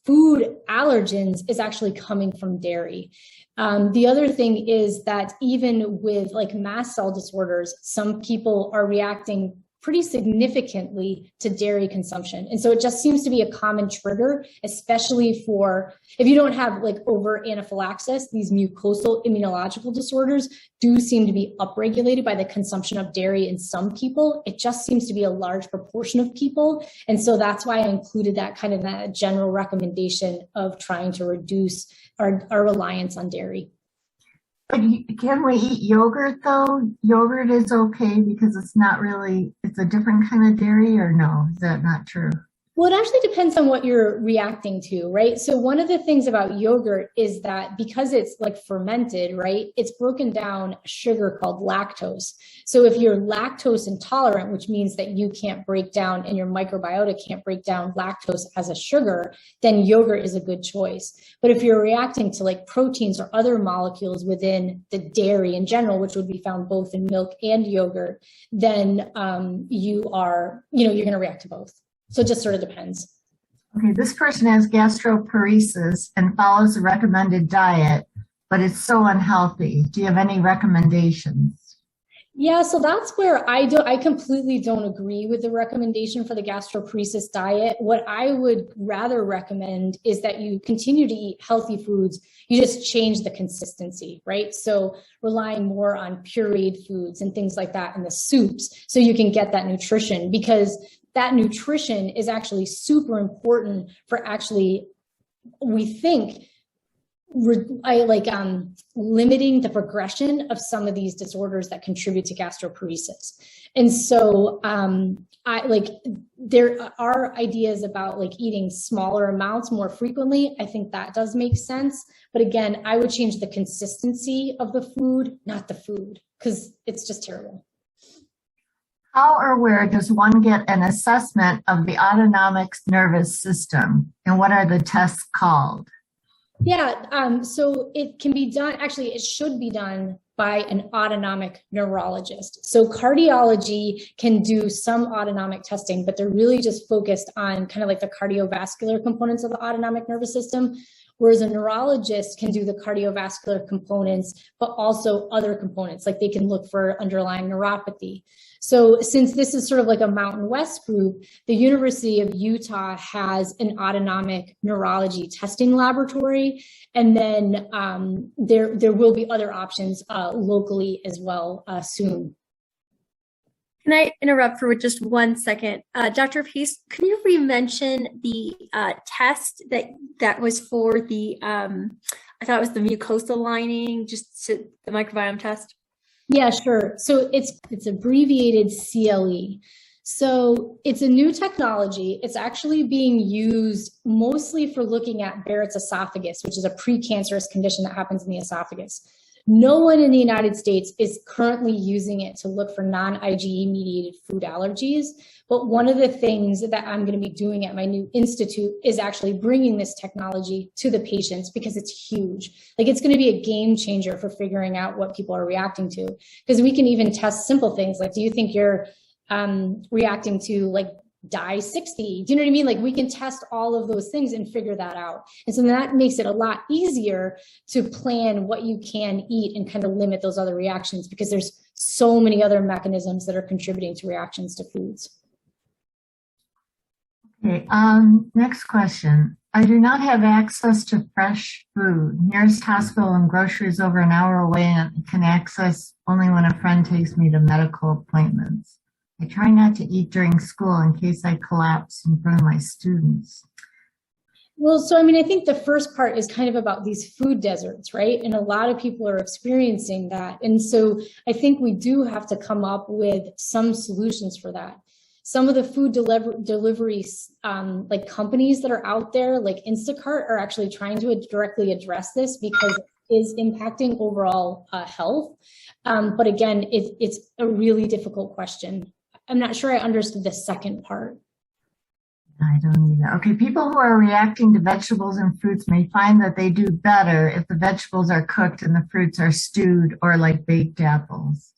food allergens is actually coming from dairy. The other thing is that even with like mast cell disorders, some people are reacting pretty significantly to dairy consumption. And so it just seems to be a common trigger, especially for if you don't have like over anaphylaxis, these mucosal immunological disorders do seem to be upregulated by the consumption of dairy in some people. It just seems to be a large proportion of people. And so that's why I included that kind of that general recommendation of trying to reduce our reliance on dairy. But can we eat yogurt though? Yogurt is okay because it's a different kind of dairy, or no? Is that not true? Well, it actually depends on what you're reacting to, right? So one of the things about yogurt is that because it's like fermented, right, it's broken down a sugar called lactose. So if you're lactose intolerant, which means that you can't break down and your microbiota can't break down lactose as a sugar, then yogurt is a good choice. But if you're reacting to like proteins or other molecules within the dairy in general, which would be found both in milk and yogurt, then you're going to react to both. So it just sort of depends. Okay, this person has gastroparesis and follows the recommended diet, but it's so unhealthy. Do you have any recommendations? Yeah, so that's where I completely don't agree with the recommendation for the gastroparesis diet. What I would rather recommend is that you continue to eat healthy foods. You just change the consistency, right? So relying more on pureed foods and things like that and the soups so you can get that nutrition, because that nutrition is actually super important for we think, limiting the progression of some of these disorders that contribute to gastroparesis. And so there are ideas about like eating smaller amounts more frequently. I think that does make sense. But again, I would change the consistency of the food, not the food, because it's just terrible. How or where does one get an assessment of the autonomic nervous system, and what are the tests called? Yeah, so it can be done, actually, it should be done by an autonomic neurologist. So cardiology can do some autonomic testing, but they're really just focused on kind of like the cardiovascular components of the autonomic nervous system, whereas a neurologist can do the cardiovascular components, but also other components, like they can look for underlying neuropathy. So since this is sort of like a Mountain West group, the University of Utah has an autonomic neurology testing laboratory. And then there will be other options locally as well soon. Can I interrupt for just 1 second? Dr. Pace, can you re-mention the test that was for the, I thought it was the mucosal lining, the microbiome test? Yeah, sure. So it's abbreviated CLE. So it's a new technology. It's actually being used mostly for looking at Barrett's esophagus, which is a precancerous condition that happens in the esophagus. No one in the United States is currently using it to look for non-IgE mediated food allergies. But one of the things that I'm going to be doing at my new institute is actually bringing this technology to the patients because it's huge. Like, it's going to be a game changer for figuring out what people are reacting to. Because we can even test simple things like, do you think you're reacting to like dye 60? Do you know what I mean? Like, we can test all of those things and figure that out. And so that makes it a lot easier to plan what you can eat and kind of limit those other reactions, because there's so many other mechanisms that are contributing to reactions to foods. Okay, next question. I do not have access to fresh food. Nearest hospital and grocery is over an hour away and can access only when a friend takes me to medical appointments. I try not to eat during school in case I collapse in front of my students. Well, so I mean, I think the first part is kind of about these food deserts, right? And a lot of people are experiencing that. And so I think we do have to come up with some solutions for that. Some of the food delivery like companies that are out there, like Instacart, are actually trying to directly address this because it is impacting overall health. But again, it's a really difficult question. I'm not sure I understood the second part. I don't either. Okay, people who are reacting to vegetables and fruits may find that they do better if the vegetables are cooked and the fruits are stewed or like baked apples.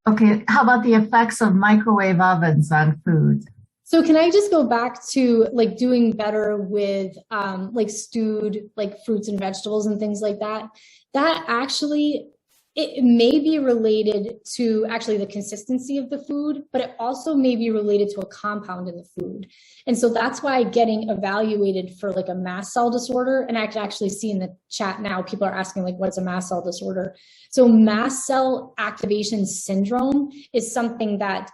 Okay, how about the effects of microwave ovens on food? So can I just go back to like doing better with like stewed like fruits and vegetables and things like that? That actually, it may be related to actually the consistency of the food, but it also may be related to a compound in the food. And so that's why getting evaluated for like a mast cell disorder, and I can actually see in the chat now, people are asking like, what's a mast cell disorder? So mast cell activation syndrome is something that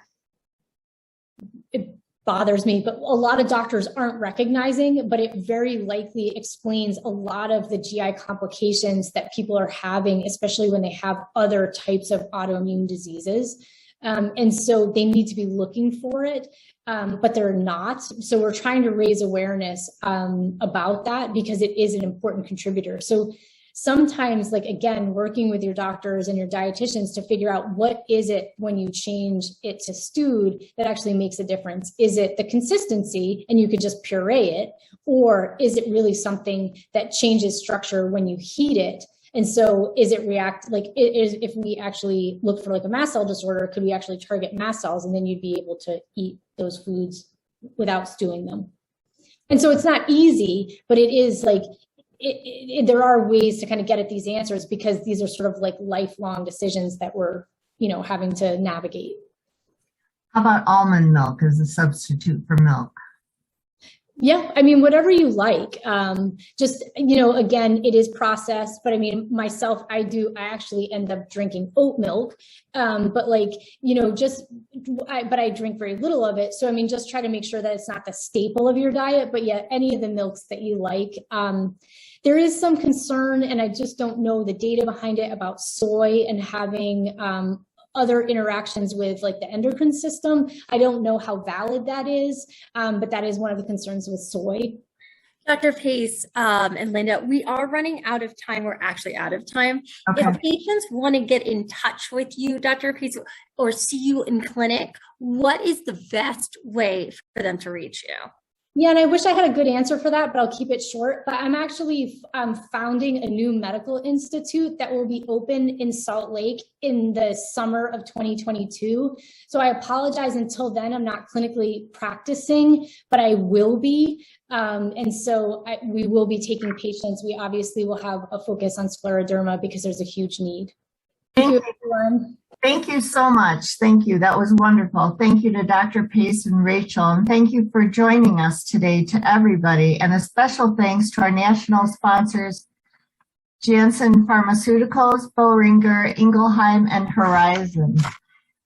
it bothers me, but a lot of doctors aren't recognizing, but it very likely explains a lot of the GI complications that people are having, especially when they have other types of autoimmune diseases. And so they need to be looking for it, but they're not. So we're trying to raise awareness about that because it is an important contributor. So sometimes, like, again, working with your doctors and your dietitians to figure out what is it when you change it to stewed that actually makes a difference. Is it the consistency and you could just puree it? Or is it really something that changes structure when you heat it? And so is it if we actually look for like a mast cell disorder, could we actually target mast cells and then you'd be able to eat those foods without stewing them? And so it's not easy, but it is like, there are ways to kind of get at these answers because these are sort of like lifelong decisions that we're, having to navigate. How about almond milk as a substitute for milk? Yeah, I mean, whatever you like. Just, again, it is processed, but I mean, myself, I actually end up drinking oat milk. But like, but I drink very little of it. So, I mean, just try to make sure that it's not the staple of your diet, but yeah, any of the milks that you like. There is some concern, and I just don't know the data behind it, about soy and having other interactions with like the endocrine system. I don't know how valid that is, but that is one of the concerns with soy. Dr. Pace and Linda, we are running out of time. We're actually out of time. Okay. If patients want to get in touch with you, Dr. Pace, or see you in clinic, what is the best way for them to reach you? Yeah, and I wish I had a good answer for that, but I'll keep it short. But I'm actually founding a new medical institute that will be open in Salt Lake in the summer of 2022. So I apologize, until then, I'm not clinically practicing, but I will be. And so we will be taking patients. We obviously will have a focus on scleroderma because there's a huge need. Thank you, everyone. Thank you so much. Thank you. That was wonderful. Thank you to Dr. Pace and Rachel. And thank you for joining us today, to everybody. And a special thanks to our national sponsors, Janssen Pharmaceuticals, Boehringer, Ingelheim, and Horizon.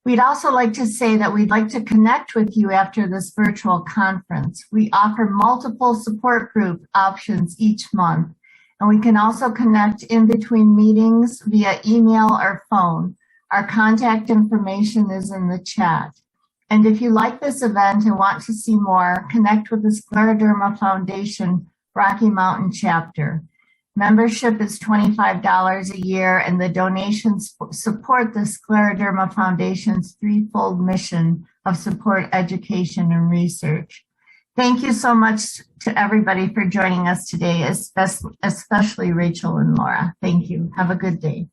We'd also like to say that we'd like to connect with you after this virtual conference. We offer multiple support group options each month, and we can also connect in between meetings via email or phone. Our contact information is in the chat. And if you like this event and want to see more, connect with the Scleroderma Foundation Rocky Mountain chapter. Membership is $25 a year, and the donations support the Scleroderma Foundation's threefold mission of support, education, and research. Thank you so much to everybody for joining us today, especially Rachel and Laura. Thank you. Have a good day.